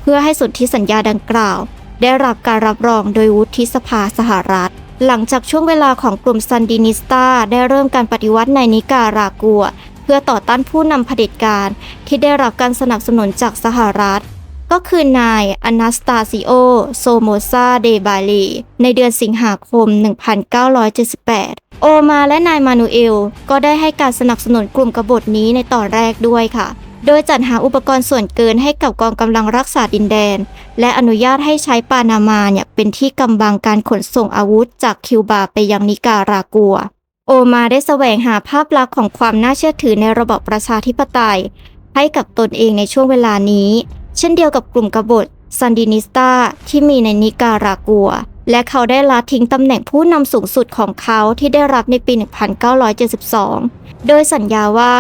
เพื่อให้สนธิสัญญาดังกล่าวได้รับการรับรองโดยวุฒิสภาสหรัฐหลังจากช่วงเวลาของกลุ่มซันดินิสตาได้เริ่มการปฏิวัติในนิการากัวเพื่อต่อต้านผู้นำเผด็จการที่ได้รับการสนับสนุนจากสหรัฐก็คือนายอนาสตาซิโอโซโมซาเดบาลีในเดือนสิงหาคม 1978 โอมาและนายมานูเอลก็ได้ให้การสนับสนุนกลุ่มกบฏนี้ในตอนแรกด้วยค่ะโดยจัดหาอุปกรณ์ส่วนเกินให้กับกองกำลังรักษาดินแดนและอนุญาตให้ใช้ปานามาเป็นที่กำบังการขนส่งอาวุธจากคิวบาไปยังนิการากัวโอมาได้แสวงหาภาพลักษณ์ของความน่าเชื่อถือในระบอบประชาธิปไตยให้กับตนเองในช่วงเวลานี้เช่นเดียวกับกลุ่มกบฏซันดินิสตาที่มีในนิการากัวและเขาได้ละทิ้งตำแหน่งผู้นำสูงสุดของเขาที่ได้รับในปี 1972 โดยสัญญาว่า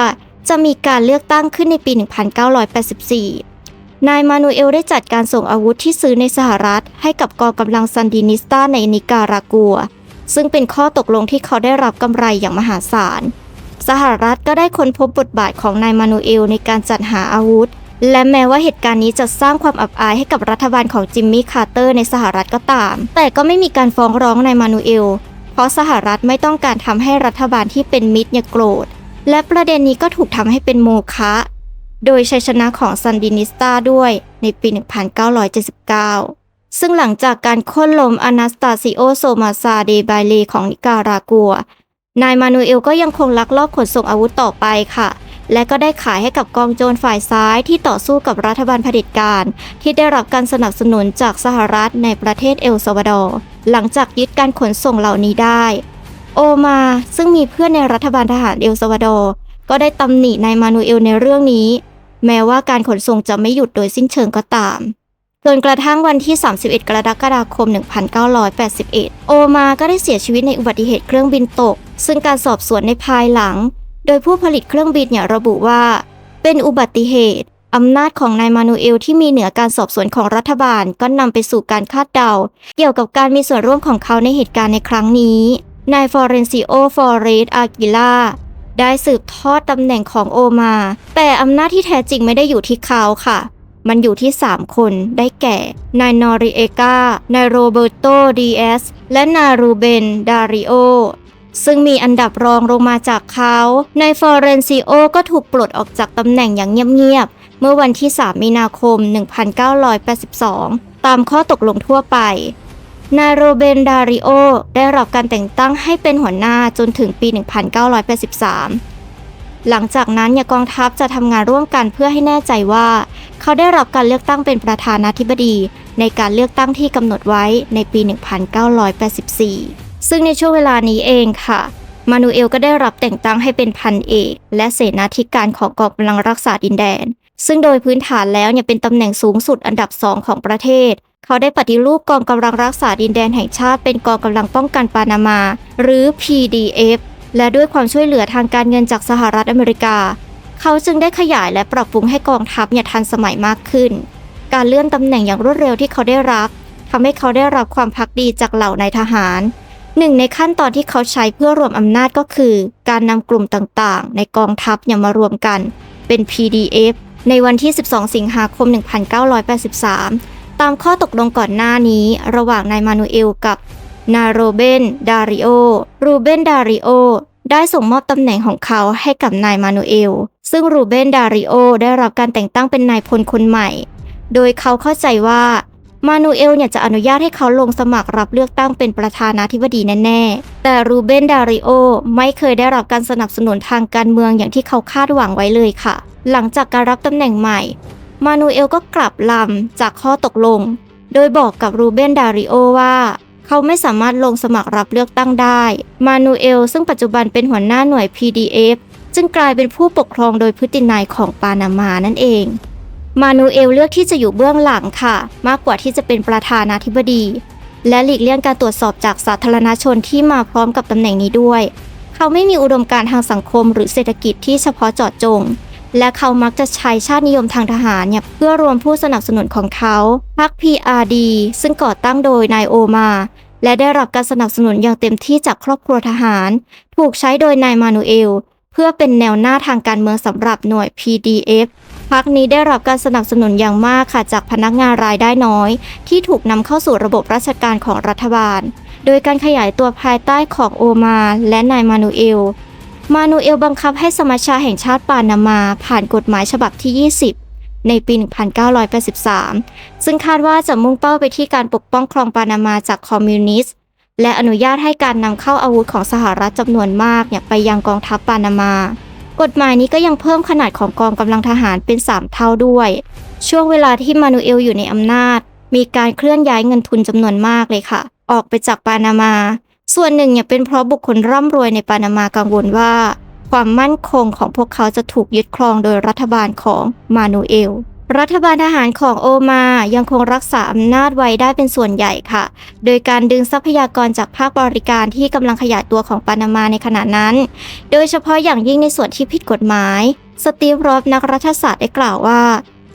จะมีการเลือกตั้งขึ้นในปี 1984 นายมานูเอลได้จัดการส่งอาวุธที่ซื้อในสหรัฐให้กับกองกำลังซันดินิสตาในนิการากัวซึ่งเป็นข้อตกลงที่เขาได้รับกำไรอย่างมหาศาลสหรัฐก็ได้ค้นพบบทบาทของนายมานูเอลในการจัดหาอาวุธและแม้ว่าเหตุการณ์นี้จะสร้างความอับอายให้กับรัฐบาลของจิมมี่คาร์เตอร์ในสหรัฐก็ตามแต่ก็ไม่มีการฟ้องร้องนายมานูเอลเพราะสหรัฐไม่ต้องการทำให้รัฐบาลที่เป็นมิตรโกรธและประเด็นนี้ก็ถูกทำให้เป็นโมฆะโดยชัยชนะของซันดินิสตาด้วยในปี 1979 ซึ่งหลังจากการโค่นล้มอนาสตาซิโอโซมาซาเดบาเลของนิการากัวนายมานูเอลก็ยังคงลักลอบขนส่งอาวุธต่อไปค่ะและก็ได้ขายให้กับกองโจรฝ่ายซ้ายที่ต่อสู้กับรัฐบาลเผด็จการที่ได้รับการสนับสนุนจากสหรัฐในประเทศเอลซัลวาดอร์หลังจากยึดการขนส่งเหล่านี้ได้โอมาซึ่งมีเพื่อนในรัฐบาลทหารเอลซัลวาดอร์ก็ได้ตำหนินายมานูเอลในเรื่องนี้แม้ว่าการขนส่งจะไม่หยุดโดยสิ้นเชิงก็ตาม จนกระทั่งวันที่ 31 กรกฎาคม 1981 โอมาก็ได้เสียชีวิตในอุบัติเหตุเครื่องบินตกซึ่งการสอบสวนในภายหลังโดยผู้ผลิตเครื่องบินระบุว่าเป็นอุบัติเหตุอำนาจของนายมานูเอลที่มีเหนือการสอบสวนของรัฐบาลก็นำไปสู่การคาดเดาเกี่ยวกับการมีส่วนร่วมของเขาในเหตุการณ์ในครั้งนี้นายฟอเรนซิโอ ฟอเรส อากิล่าได้สืบทอดตำแหน่งของโอมาแต่อำนาจที่แท้จริงไม่ได้อยู่ที่เขาค่ะมันอยู่ที่3คนได้แก่นายนอริเอกานายโรเบโต ดีเอสและนายรูเบน ดาริโอซึ่งมีอันดับรองลงมาจากเขานายฟอเรนซิโอก็ถูกปลดออกจากตำแหน่งอย่างเงียบๆเมื่อวันที่ 3 มีนาคม 1982 ตามข้อตกลงทั่วไปนายโรเบน ดาริโอได้รับการแต่งตั้งให้เป็นหัวหน้าจนถึงปี 1983 หลังจากนั้นกองทัพจะทำงานร่วมกันเพื่อให้แน่ใจว่าเขาได้รับการเลือกตั้งเป็นประธานาธิบดีในการเลือกตั้งที่กำหนดไว้ในปี 1984 ซึ่งในช่วงเวลานี้เองค่ะมานูเอลก็ได้รับแต่งตั้งให้เป็นพันเอกและเสนาธิการของกองกำลังรักษาดินแดนซึ่งโดยพื้นฐานแล้วเป็นตำแหน่งสูงสุดอันดับ2ของประเทศเขาได้ปฏิรูปกองกำลังรักษาดินแดนแห่งชาติเป็นกองกำลังป้องกันปานามาหรือ PDF และด้วยความช่วยเหลือทางการเงินจากสหรัฐอเมริกาเขาจึงได้ขยายและปรับปรุงให้กองทัพทันสมัยมากขึ้นการเลื่อนตำแหน่งอย่างรวดเร็วที่เขาได้รับทำให้เขาได้รับความภักดีจากเหล่านายทหารหนึ่งในขั้นตอนที่เขาใช้เพื่อรวมอำนาจก็คือการนำกลุ่มต่างๆในกองทัพมารวมกันเป็น PDF ในวันที่ 12 สิงหาคม 1983 ตามข้อตกลงก่อนหน้านี้ระหว่างนายมานูเอลกับนายโรเบน ดาริโอ รูเบน ดาริโอได้ส่งมอบตำแหน่งของเขาให้กับนายมานูเอลซึ่งรูเบน ดาริโอได้รับการแต่งตั้งเป็นนายพลคนใหม่โดยเขาเข้าใจว่ามานูเอลจะอนุญาตให้เขาลงสมัครรับเลือกตั้งเป็นประธานาธิบดีแน่ๆแต่รูเบน ดาริโอไม่เคยได้รับการสนับสนุนทางการเมืองอย่างที่เขาคาดหวังไว้เลยค่ะหลังจากการรับตำแหน่งใหม่มานูเอลก็กลับลำจากข้อตกลงโดยบอกกับรูเบน ดาริโอว่าเขาไม่สามารถลงสมัครรับเลือกตั้งได้มานูเอลซึ่งปัจจุบันเป็นหัวหน้าหน่วย PDF จึงกลายเป็นผู้ปกครองโดยพฤตินัยของปานามานั่นเองมานูเอลเลือกที่จะอยู่เบื้องหลังค่ะมากกว่าที่จะเป็นประธานาธิบดีและหลีกเลี่ยงการตรวจสอบจากสาธารณชนที่มาพร้อมกับตำแหน่งนี้ด้วยเขาไม่มีอุดมการณ์ทางสังคมหรือเศรษฐกิจที่เฉพาะเจาะจงและเขามักจะใช้ชาตินิยมทางทหารเพื่อรวมผู้สนับสนุนของเขาพรรค PRD ซึ่งก่อตั้งโดยนายโอมาและได้รับการสนับสนุนอย่างเต็มที่จากครอบครัวทหารถูกใช้โดยนายมานูเอลเพื่อเป็นแนวหน้าทางการเมืองสำหรับหน่วย PDF พรรคนี้ได้รับการสนับสนุนอย่างมากค่ะจากพนักงานรายได้น้อยที่ถูกนำเข้าสู่ระบบราชการของรัฐบาลโดยการขยายตัวภายใต้ของโอมาและนายมานูเอลบังคับให้สมัชชาแห่งชาติปานามาผ่านกฎหมายฉบับที่ 20 ในปี 1983 ซึ่งคาดว่าจะมุ่งเป้าไปที่การปกป้องครองปานามาจากคอมมิวนิสต์และอนุญาตให้การนำเข้าอาวุธของสหรัฐจำนวนมากไปยังกองทัพปานามา กฎหมายนี้ก็ยังเพิ่มขนาดของกองกำลังทหารเป็น3 เท่าด้วยช่วงเวลาที่มานูเอลอยู่ในอำนาจมีการเคลื่อนย้ายเงินทุนจำนวนมากเลยค่ะออกไปจากปานามาส่วนหนึ่งเป็นเพราะบุคคลร่ำรวยในปานามากังวลว่าความมั่นคงของพวกเขาจะถูกยึดครองโดยรัฐบาลของมานูเอลรัฐบาลทหารของโอมายังคงรักษาอำนาจไว้ได้เป็นส่วนใหญ่ค่ะโดยการดึงทรัพยากรจากภาคบริการที่กำลังขยายตัวของปานามาในขณะนั้นโดยเฉพาะอย่างยิ่งในส่วนที่ผิดกฎหมายสตีฟ รอฟนักรัฐศาสตร์ได้กล่าวว่า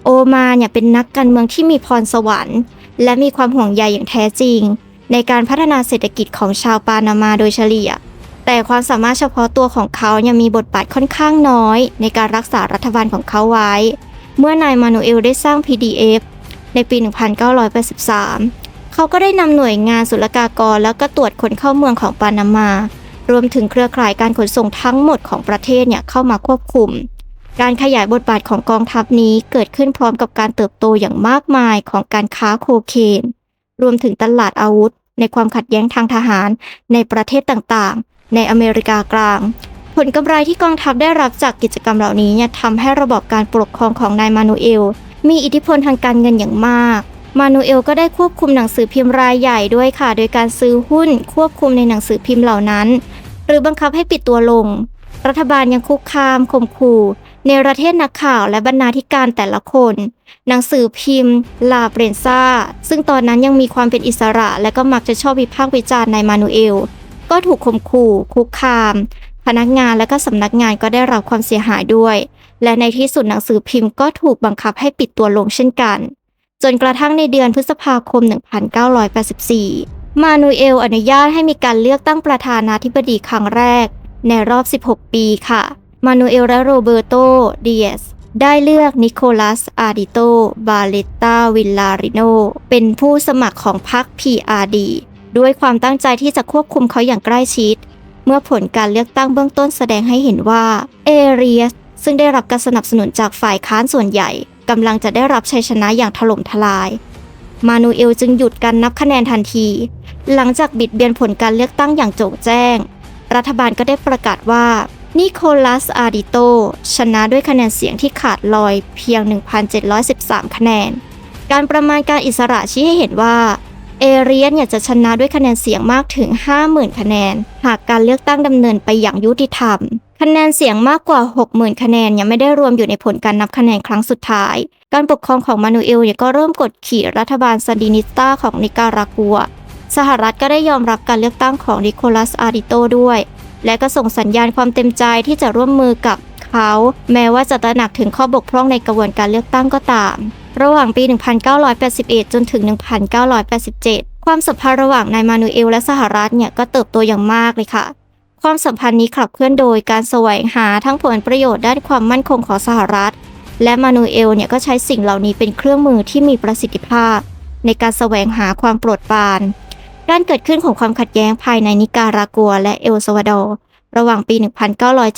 โอมาเป็นนักการเมืองที่มีพรสวรรค์และมีความห่วงใยอย่างแท้จริงในการพัฒนาเศรษฐกิจของชาวปานามาโดยเฉลี่ยแต่ความสามารถเฉพาะตัวของเขายังมีบทบาทค่อนข้างน้อยในการรักษารัฐบาลของเขาไว้เมื่อนายมานูเอลได้สร้าง PDF ในปี 1983 เขาก็ได้นำหน่วยงานศุลกากรแล้วก็ตรวจคนเข้าเมืองของปานามารวมถึงเครือข่ายการขนส่งทั้งหมดของประเทศเข้ามาควบคุมการขยายบทบาทของกองทัพนี้เกิดขึ้นพร้อมกับการเติบโตอย่างมากมายของการค้าโคเคนรวมถึงตลาดอาวุธในความขัดแย้งทางทหารในประเทศต่างๆในอเมริกากลางผลกำไรที่กองทัพได้รับจากกิจกรรมเหล่านี้ทำให้ระบบการปกครองของนายมานูเอลมีอิทธิพลทางการเงินอย่างมากมานูเอลก็ได้ควบคุมหนังสือพิมพ์รายใหญ่ด้วยค่ะโดยการซื้อหุ้นควบคุมในหนังสือพิมพ์เหล่านั้นหรือบังคับให้ปิดตัวลงรัฐบาลยังคุกคามข่มขู่ ในประเทศนักข่าวและบรรณาธิการแต่ละคน หนังสือพิมพ์ลาเปรนซ่าซึ่งตอนนั้นยังมีความเป็นอิสระและก็มักจะชอบวิพากษ์วิจารณ์นายมานูเอลก็ถูกข่มขู่คุกคามพนักงานและก็สำนักงานก็ได้รับความเสียหายด้วยและในที่สุดหนังสือพิมพ์ก็ถูกบังคับให้ปิดตัวลงเช่นกันจนกระทั่งในเดือนพฤษภาคม 1984 มานูเอลอนุญาตให้มีการเลือกตั้งประธานาธิบดีครั้งแรกในรอบ 16 ปีค่ะมานูเอลและโรเบโต ดิเอสได้เลือกนิโคลัส อาดิโต บาเลตตา วิลลาริโนเป็นผู้สมัครของพรรค PRD ด้วยความตั้งใจที่จะควบคุมเขาอย่างใกล้ชิดเมื่อผลการเลือกตั้งเบื้องต้นแสดงให้เห็นว่าเอเรียสซึ่งได้รับการสนับสนุนจากฝ่ายค้านส่วนใหญ่กำลังจะได้รับชัยชนะอย่างถล่มทลายมานูเอลจึงหยุดการนับคะแนนทันทีหลังจากบิดเบือนผลการเลือกตั้งอย่างโจ่งแจ้งรัฐบาลก็ได้ประกาศว่านิโคลัส อาดิโตชนะด้วยคะแนนเสียงที่ขาดลอยเพียง 1,713 คะแนนการประมาณการอิสระชี้ให้เห็นว่าเอเรียสจะชนะด้วยคะแนนเสียงมากถึง 50,000 คะแนนหากการเลือกตั้งดำเนินไปอย่างยุติธรรมคะแนนเสียงมากกว่า 60,000 คะแนนยังไม่ได้รวมอยู่ในผลการนับคะแนนครั้งสุดท้ายการปกครองของมานูเอลก็เริ่มกดขี่รัฐบาลซาดินิสตาของนิการากัวสหรัฐก็ได้ยอมรับการเลือกตั้งของนิโคลัส อาดิโตด้วยและก็ส่งสัญญาณความเต็มใจที่จะร่วมมือกับเขาแม้ว่าจะตระหนักถึงข้อบกพร่องในกระบวนการเลือกตั้งก็ตามระหว่างปี 1981 จนถึง 1987 ความสัมพันธ์ระหว่างนายมานูเอลและสหรัฐก็เติบโตอย่างมากเลยค่ะความสัมพันธ์นี้ขับเคลื่อนโดยการแสวงหาทั้งผลประโยชน์ด้านความมั่นคงของสหรัฐและมานูเอลก็ใช้สิ่งเหล่านี้เป็นเครื่องมือที่มีประสิทธิภาพในการแสวงหาความโปรดปรานการเกิดขึ้นของความขัดแย้งภายในนิการากัวและเอลซัลวาดอร์ระหว่างปี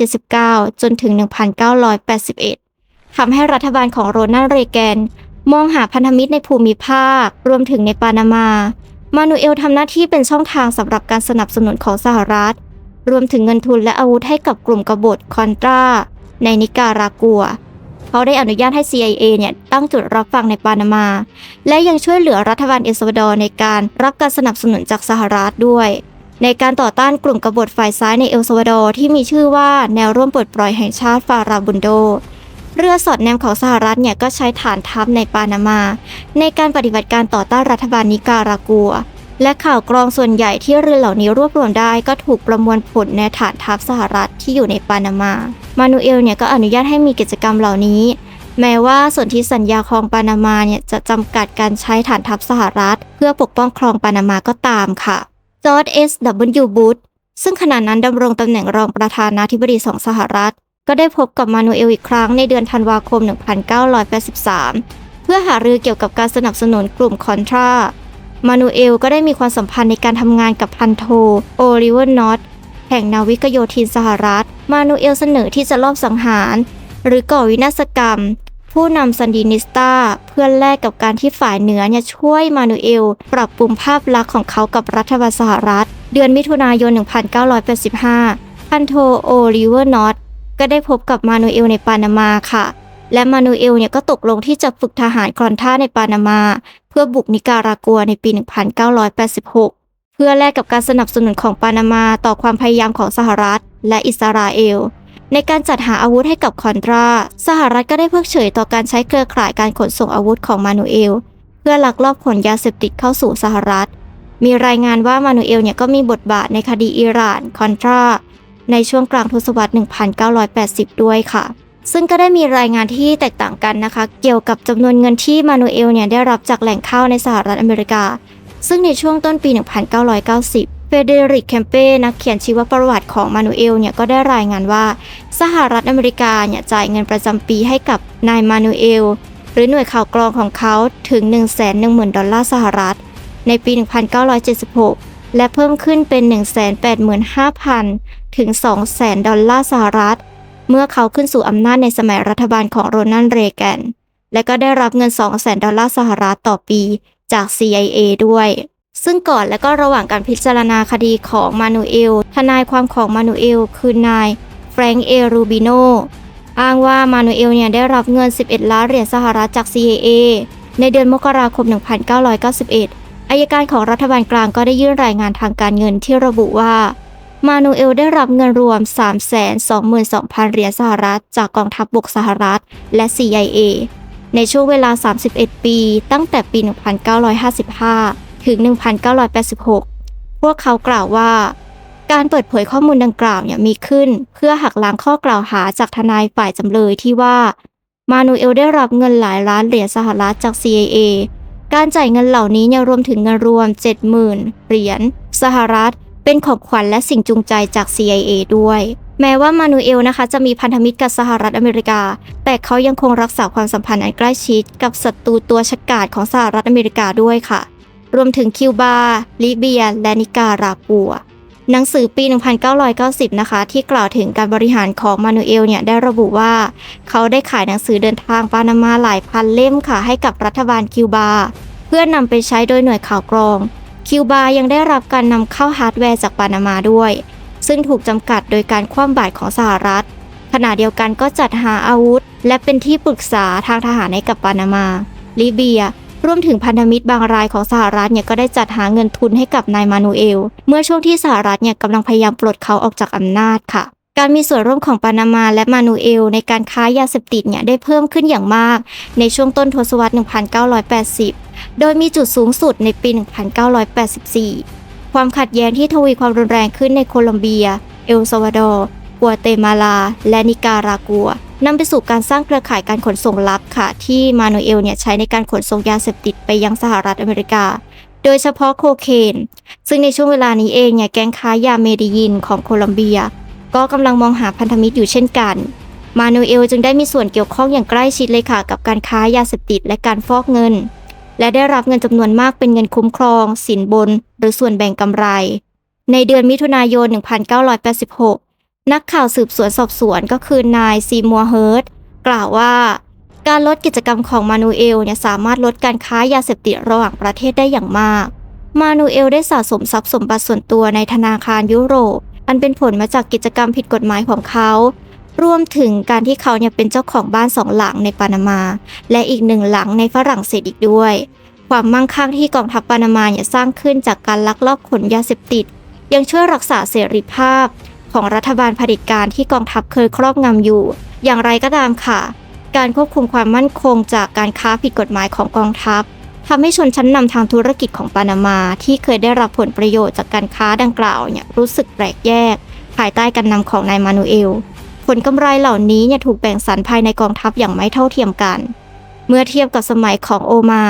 1979 จนถึง 1981 ทำให้รัฐบาลของโรนัลด์ เรแกนมองหาพันธมิตรในภูมิภาครวมถึงในปานามานูเอลทำหน้าที่เป็นช่องทางสำหรับการสนับสนุนของสหรัฐรวมถึงเงินทุนและอาวุธให้กับกลุ่มกบฏคอนตราในนิการากัวเขาได้อนุญาตให้ CIA ตั้งจุดรับฟังในปานามาและยังช่วยเหลือรัฐบาลเอลซัลวาดอร์ในการรับการสนับสนุนจากสหรัฐด้วยในการต่อต้านกลุ่มกบฏฝ่ายซ้ายในเอลซัลวาดอร์ที่มีชื่อว่าแนวร่วมปลดปล่อยแห่งชาติฟาราบุนโดเรือสอดแนมของสหรัฐก็ใช้ฐานทัพในปานามาในการปฏิบัติการต่อต้านรัฐบาลนิการากัวและข่าวกรองส่วนใหญ่ที่เรือเหล่านี้รวบรวมได้ก็ถูกประมวลผลในฐานทัพสหรัฐที่อยู่ในปานามานูเอลก็อนุญาตให้มีกิจกรรมเหล่านี้แม้ว่าสนธิสัญญาคลองปานามาจะจำกัดการใช้ฐานทัพสหรัฐเพื่อปกป้องคลองปานามาก็ตามค่ะจอร์จ S.W. บุชซึ่งขณะนั้นดำรงตำแหน่งรองประธานาธิบดีของสหรัฐก็ได้พบกับมานูเอลอีกครั้งในเดือนธันวาคม 1983 เพื่อหารือเกี่ยวกับการสนับสนุนกลุ่มคอนทรามานูเอลก็ได้มีความสัมพันธ์ในการทำงานกับพันโทโอลิเวอร์นอตแห่งนาวิกโยธินสหรัฐมานูเอลเสนอที่จะลอบสังหารหรือก่อวินาศกรรมผู้นำซันดินิสตาเพื่อแลกกับการที่ฝ่ายเหนือช่วยมานูเอลปรับปรุงภาพลักษณ์ของเขากับรัฐบาลสหรัฐเดือนมิถุนายน 1985 พันโทโอลิเวอร์นอตก็ได้พบกับมานูเอลในปานามาค่ะและมานูเอลก็ตกลงที่จะฝึกทหารคอนทราในปานามาเพื่อบุกนิการากัวในปี 1986 เพื่อแลกกับการสนับสนุนของปานามาต่อความพยายามของสหรัฐและอิสราเอลในการจัดหาอาวุธให้กับคอนทราสหรัฐก็ได้เพิกเฉยต่อการใช้เครือข่ายการขนส่งอาวุธของมานูเอลเพื่อลักลอบขนยาเสพติดเข้าสู่สหรัฐมีรายงานว่ามานูเอลก็มีบทบาทในคดีอิหร่านคอนทราในช่วงกลางทศวรรษ 1980 ด้วยค่ะซึ่งก็ได้มีรายงานที่แตกต่างกันนะคะเกี่ยวกับจำนวนเงินที่มานูเอลได้รับจากแหล่งข่าวในสหรัฐอเมริกาซึ่งในช่วงต้นปี 1990 เฟเดริก แคมเป้นักเขียนชีวประวัติของมานูเอลก็ได้รายงานว่าสหรัฐอเมริกาจ่ายเงินประจำปีให้กับนายมานูเอลหรือหน่วยข่าวกรองของเขาถึง 110,000 ดอลลาร์สหรัฐในปี 1976 และเพิ่มขึ้นเป็น 185,000 ถึง 200,000 ดอลลาร์สหรัฐเมื่อเขาขึ้นสู่อำนาจในสมัยรัฐบาลของโรนัลด์ เรแกนและก็ได้รับเงิน 200,000 ดอลลาร์สหรัฐต่อปีจาก CIA ด้วยซึ่งก่อนและก็ระหว่างการพิจารณาคดีของมานูเอลทนายความของมานูเอลคือนายแฟรงค์ เอ รูบิโนอ้างว่ามานูเอลได้รับเงิน 11 ล้านเหรียญสหรัฐจาก CIA ในเดือนมกราคม 1991 อัยการของรัฐบาลกลางก็ได้ยื่นรายงานทางการเงินที่ระบุว่า มานูเอลได้รับเงินรวม 322,000 เหรียญสหรัฐจากกองทัพบกสหรัฐและ CIA ในช่วงเวลา 31 ปีตั้งแต่ปี 1955 ถึง 1986 พวกเขากล่าวว่าการเปิดเผยข้อมูลดังกล่าวมีขึ้นเพื่อหักล้างข้อกล่าวหาจากทนายฝ่ายจำเลยที่ว่ามานูเอลได้รับเงินหลายล้านเหรียญสหรัฐจาก CIA การจ่ายเงินเหล่านี้รวมถึงเงินรวม 70,000 เหรียญสหรัฐเป็นของขวัญและสิ่งจูงใจจาก CIA ด้วยแม้ว่ามานูเอลนะคะจะมีพันธมิตรกับสหรัฐอเมริกาแต่เขายังคงรักษาความสัมพันธ์อันใกล้ชิดกับศัตรูตัวฉกาจของสหรัฐอเมริกาด้วยค่ะรวมถึงคิวบาลิเบียและนิการากัวหนังสือปี 1990 นะคะที่กล่าวถึงการบริหารของมานูเอลได้ระบุว่าเขาได้ขายหนังสือเดินทางปานามาหลายพันเล่มค่ะให้กับรัฐบาลคิวบาเพื่อนำไปใช้โดยหน่วยข่าวกรองคิวบายังได้รับการนำเข้าฮาร์ดแวร์จากปานามาด้วยซึ่งถูกจำกัดโดยการคว่ำบาตรของสหรัฐขณะเดียวกันก็จัดหาอาวุธและเป็นที่ปรึกษาทางทหารให้กับปานามาลิเบียรวมถึงพันธมิตรบางรายของสหรัฐก็ได้จัดหาเงินทุนให้กับนายมานูเอลเมื่อช่วงที่สหรัฐกำลังพยายามปลดเขาออกจากอำนาจค่ะการมีส่วนร่วมของปานามาและมานูเอลในการค้ายาเสพติดได้เพิ่มขึ้นอย่างมากในช่วงต้นทศวรรษ 1980 โดยมีจุดสูงสุดในปี 1984 ความขัดแย้งที่ทวีความรุนแรงขึ้นในโคลอมเบียเอลซัลวาดอร์กัวเตมาลาและนิการากัวนำไปสู่การสร้างเครือข่ายการขนส่งลับค่ะที่มานูเอลใช้ในการขนส่งยาเสพติดไปยังสหรัฐอเมริกาโดยเฉพาะโคเคนซึ่งในช่วงเวลานี้เองแก๊งค้ายาเมดิยินของโคลอมเบียก็กำลังมองหาพันธมิตรอยู่เช่นกันมานูเอลจึงได้มีส่วนเกี่ยวข้องอย่างใกล้ชิดเลยค่ะกับการค้ายาเสพติดและการฟอกเงินและได้รับเงินจำนวนมากเป็นเงินคุ้มครองสินบนหรือส่วนแบ่งกำไรในเดือนมิถุนายน 1986 นักข่าวสืบสวนสอบสวนก็คือนายซีมัวร์เฮิร์ตกล่าวว่าการลดกิจกรรมของมานูเอลสามารถลดการค้ายาเสพติดระหว่างประเทศได้อย่างมากมานูเอลได้สะสมทรัพย์สมบัติส่วนตัวในธนาคารยุโรปอันเป็นผลมาจากกิจกรรมผิดกฎหมายของเขารวมถึงการที่เขาเป็นเจ้าของบ้าน2 หลังในปานามาและอีก1 หลังในฝรั่งเศสอีกด้วยความมั่งคั่งที่กองทัพปานามาสร้างขึ้นจากการลักลอบขนยาเสพติดยังช่วยรักษาเสรีภาพของรัฐบาลเผด็จการที่กองทัพเคยครอบงำอยู่อย่างไรก็ตามค่ะการควบคุมความมั่นคงจากการค้าผิดกฎหมายของกองทัพทำให้ชนชั้นนำทางธุรกิจของปานามาที่เคยได้รับผลประโยชน์จากการค้าดังกล่าวรู้สึกแปลกแยกภายใต้การนำของนายมานูเอลผลกำไรเหล่านี้ถูกแบ่งสรรภายในกองทัพอย่างไม่เท่าเทียมกันเมื่อเทียบกับสมัยของโอมา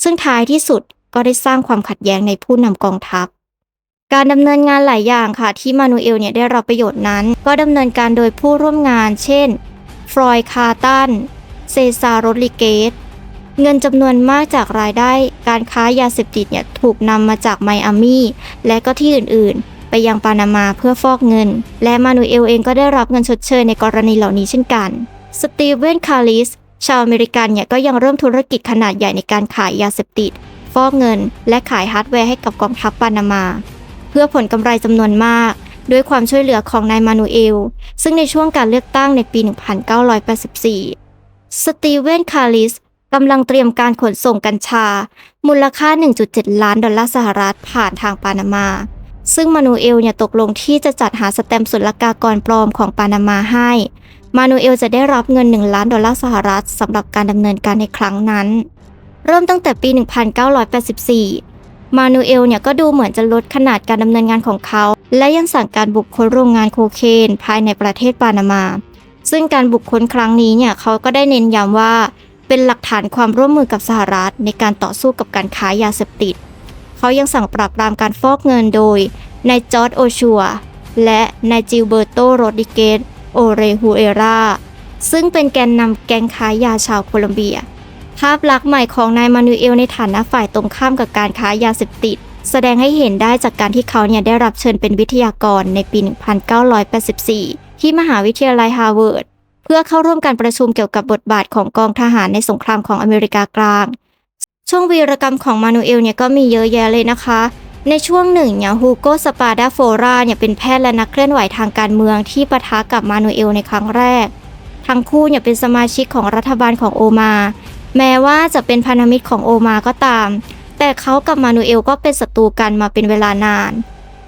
ซึ่งท้ายที่สุดก็ได้สร้างความขัดแย้งในผู้นำกองทัพการดำเนินงานหลายอย่างค่ะที่มานูเอลได้รับประโยชน์นั้นก็ดำเนินการโดยผู้ร่วมงานเช่นฟรอยด์ คาร์ตันเซซาร์ โรดริเกสเงินจำนวนมากจากรายได้การค้ายาเสพติดถูกนำมาจากไมอามีและก็ที่อื่นๆไปยังปานามาเพื่อฟอกเงินและมานูเอลเองก็ได้รับเงินชดเชยในกรณีเหล่านี้เช่นกันสตีเวน คาลิสชาวอเมริกันก็ยังเริ่มธุรกิจขนาดใหญ่ในการขายยาเสพติดฟอกเงินและขายฮาร์ดแวร์ให้กับกองทัพปานามาเพื่อผลกำไรจำนวนมากด้วยความช่วยเหลือของนายมานูเอลซึ่งในช่วงการเลือกตั้งในปี 1984 สตีเวน คาลิสกำลังเตรียมการขนส่งกัญชามูลค่า 1.7 ล้านดอลลาร์สหรัฐผ่านทางปานามาซึ่งมานูเอลตกลงที่จะจัดหาสแตมป์ศุลกากรปลอมของปานามาให้มานูเอลจะได้รับเงิน1 ล้านดอลลาร์สหรัฐสำหรับการดำเนินการในครั้งนั้นเริ่มตั้งแต่ปี 1984 มานูเอลก็ดูเหมือนจะลดขนาดการดำเนินงานของเขาและยังสั่งการบุกค้นโรงงานโคเคนภายในประเทศปานามาซึ่งการบุกค้นครั้งนี้เขาก็ได้เน้นย้ำว่าเป็นหลักฐานความร่วมมือกับสหรัฐในการต่อสู้กับการค้ายาเสพติดเขายังสั่งปราบปรามการฟอกเงินโดยนายจอร์จ โอชัวและนายจิลเบอร์โต โรดริเกส โอเรฮูเอราซึ่งเป็นแกนนำแก๊งค้ายาชาวโคลอมเบียภาพลักษณ์ใหม่ของนายมานูเอลในฐานะฝ่ายตรงข้ามกับการค้ายาเสพติดแสดงให้เห็นได้จากการที่เขาได้รับเชิญเป็นวิทยากรในปี 1984 ที่มหาวิทยาลัยฮาร์วาร์ดเพื่อเข้าร่วมการประชุมเกี่ยวกับบทบาทของกองทหารในสงครามของอเมริกากลางช่วงวีรกรรมของมานูเอลก็มีเยอะแยะเลยนะคะในช่วงหนึ่งฮูโก สปาดาโฟราเป็นแพทย์และนักเคลื่อนไหวทางการเมืองที่ปะทะกับมานูเอลในครั้งแรกทั้งคู่เป็นสมาชิกของรัฐบาลของโอมาแม้ว่าจะเป็นพันธมิตรของโอมาก็ตามแต่เขากับมานูเอลก็เป็นศัตรูกันมาเป็นเวลานาน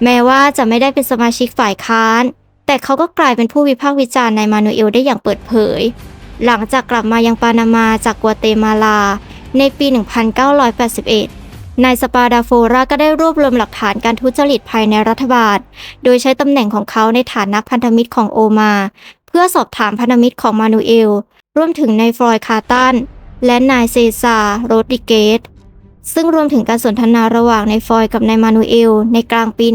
แม้ว่าจะไม่ได้เป็นสมาชิกฝ่ายค้านแต่เขาก็กลายเป็นผู้วิพากษ์วิจารณ์นายมานูเอลได้อย่างเปิดเผยหลังจากกลับมายังปานามาจากกัวเตมาลาในปี 1981 นายสปาดาโฟราก็ได้รวบรวมหลักฐานการทุจริตภายในรัฐบาลโดยใช้ตำแหน่งของเขาในฐานะพันธมิตรของโอมาเพื่อสอบถามพันธมิตรของมานูเอลรวมถึงนายฟลอยด์คาร์ตันและนายเซซาร์โรดริเกสซึ่งรวมถึงการสนทนาระหว่างนายฟลอยด์กับนายมานูเอลในกลางปี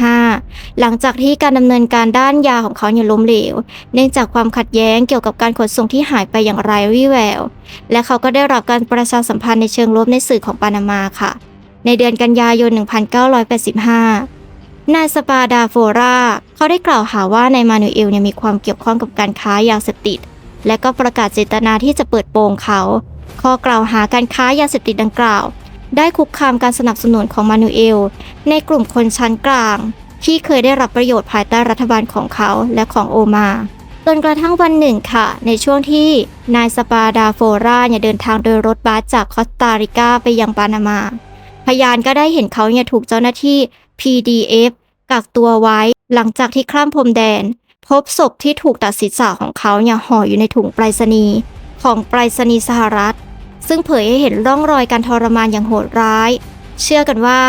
1985 หลังจากที่การดำเนินการด้านยาของเขาล้มเหลวเนื่องจากความขัดแย้งเกี่ยวกับการขนส่งที่หายไปอย่างไร้วี่แววและเขาก็ได้รับการประชาสัมพันธ์ในเชิงลบในสื่อของปานามาค่ะในเดือนกันยายน 1985 นายสปาดาโฟราเขาได้กล่าวหาว่านายมานูเอลมีความเกี่ยวข้องกับการค้ายาเสพติดและก็ประกาศเจตนาที่จะเปิดโปงเขาข้อกล่าวหาการค้ายาเสพติดดังกล่าวได้คุกคามการสนับสนุนของมานูเอลในกลุ่มคนชั้นกลางที่เคยได้รับประโยชน์ภายใต้รัฐบาลของเขาและของโอมาจนกระทั่งวันหนึ่งค่ะในช่วงที่นายสปาดาโฟราเดินทางโดยรถบัสจากคอสตาริกาไปยังปานามาพยานก็ได้เห็นเขาถูกเจ้าหน้าที่ PDF กักตัวไว้หลังจากที่ข้ามพรมแดนพบศพที่ถูกตัดศีรษะของเขาห่ออยู่ในถุงไปรษณีย์ของไปรษณีย์สหรัฐซึ่งเผยให้เห็นร่องรอยการทรมานอย่างโหดร้ายเชื่อกันว่า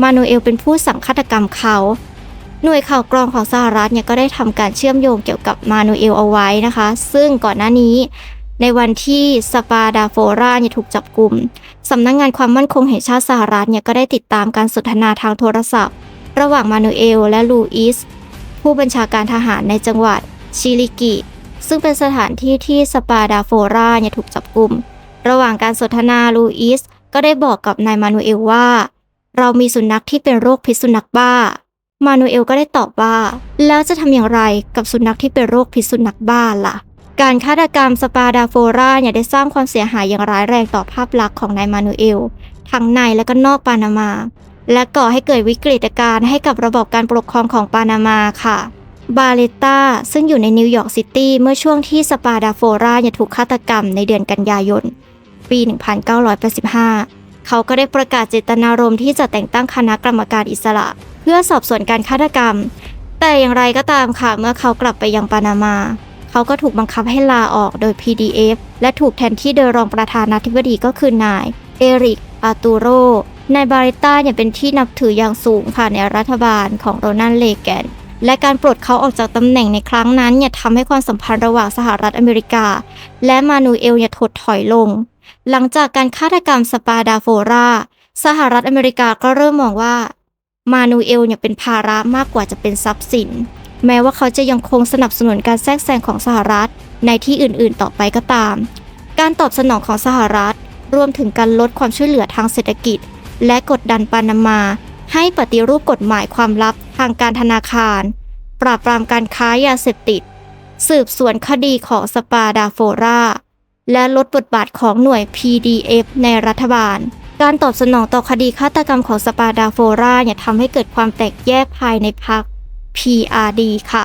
มานูเอลเป็นผู้สั่งฆาตกรรมเขาหน่วยข่าวกรองของสหรัฐก็ได้ทำการเชื่อมโยงเกี่ยวกับมานูเอลเอาไว้นะคะซึ่งก่อนหน้านี้ในวันที่สปาดาโฟราถูกจับกุมสำนักงานความมั่นคงแห่งชาติสหรัฐก็ได้ติดตามการสนทนาทางโทรศัพท์ระหว่างมานูเอลและลูอิสผู้บัญชาการทหารในจังหวัดชิลิกิซึ่งเป็นสถานที่ที่สปาดาโฟราถูกจับกุมระหว่างการสนทนาลูอิสก็ได้บอกกับนายมานูเอลว่าเรามีสุนัขที่เป็นโรคพิษสุนัขบ้ามานูเอลก็ได้ตอบว่าแล้วจะทำอย่างไรกับสุนัขที่เป็นโรคพิษสุนัขบ้าล่ะการฆาตกรรมสปาดาโฟราได้สร้างความเสียหายอย่างร้ายแรงต่อภาพลักษณ์ของนายมานูเอลทั้งในและก็นอกปานามาและก่อให้เกิดวิกฤตการณ์ให้กับระบบการปกครองของปานามาค่ะบาเลตตาซึ่งอยู่ในนิวยอร์กซิตี้เมื่อช่วงที่สปาดาโฟราถูกฆาตกรรมในเดือนกันยายนปี 1985 เขาก็ได้ประกาศเจตนารมณ์ที่จะแต่งตั้งคณะกรรมการอิสระเพื่อสอบสวนการฆาตกรรมแต่อย่างไรก็ตามค่ะเมื่อเขากลับไปยังปานามาเขาก็ถูกบังคับให้ลาออกโดย PDF และถูกแทนที่โดยรองประธานาธิบดีก็คือนายเอริกอาตูโรนายบาริต้าเป็นที่นับถืออย่างสูงค่ะในรัฐบาลของโรนัลด์เรแกนและการปลดเขาออกจากตำแหน่งในครั้งนั้นทำให้ความสัมพันธ์ระหว่างสหรัฐอเมริกาและมานูเอลถดถอยลงหลังจากการฆาตกรรมสปาดาโฟราสหรัฐอเมริกาก็เริ่มมองว่ามานูเอลเป็นภาระมากกว่าจะเป็นทรัพย์สินแม้ว่าเขาจะยังคงสนับสนุนการแทรกแซงของสหรัฐในที่อื่นๆต่อไปก็ตามการตอบสนองของสหรัฐรวมถึงการลดความช่วยเหลือทางเศรษฐกิจและกดดันปานามาให้ปฏิรูปกฎหมายความลับทางการธนาคารปราบปรามการค้ายาเสพติดสืบสวนคดีของสปาดาโฟราและลดบทบาทของหน่วย PDF ในรัฐบาลการตอบสนองต่อคดีฆาตกรรมของสปาดาโฟราทำให้เกิดความแตกแยกภายในพรรค PRD ค่ะ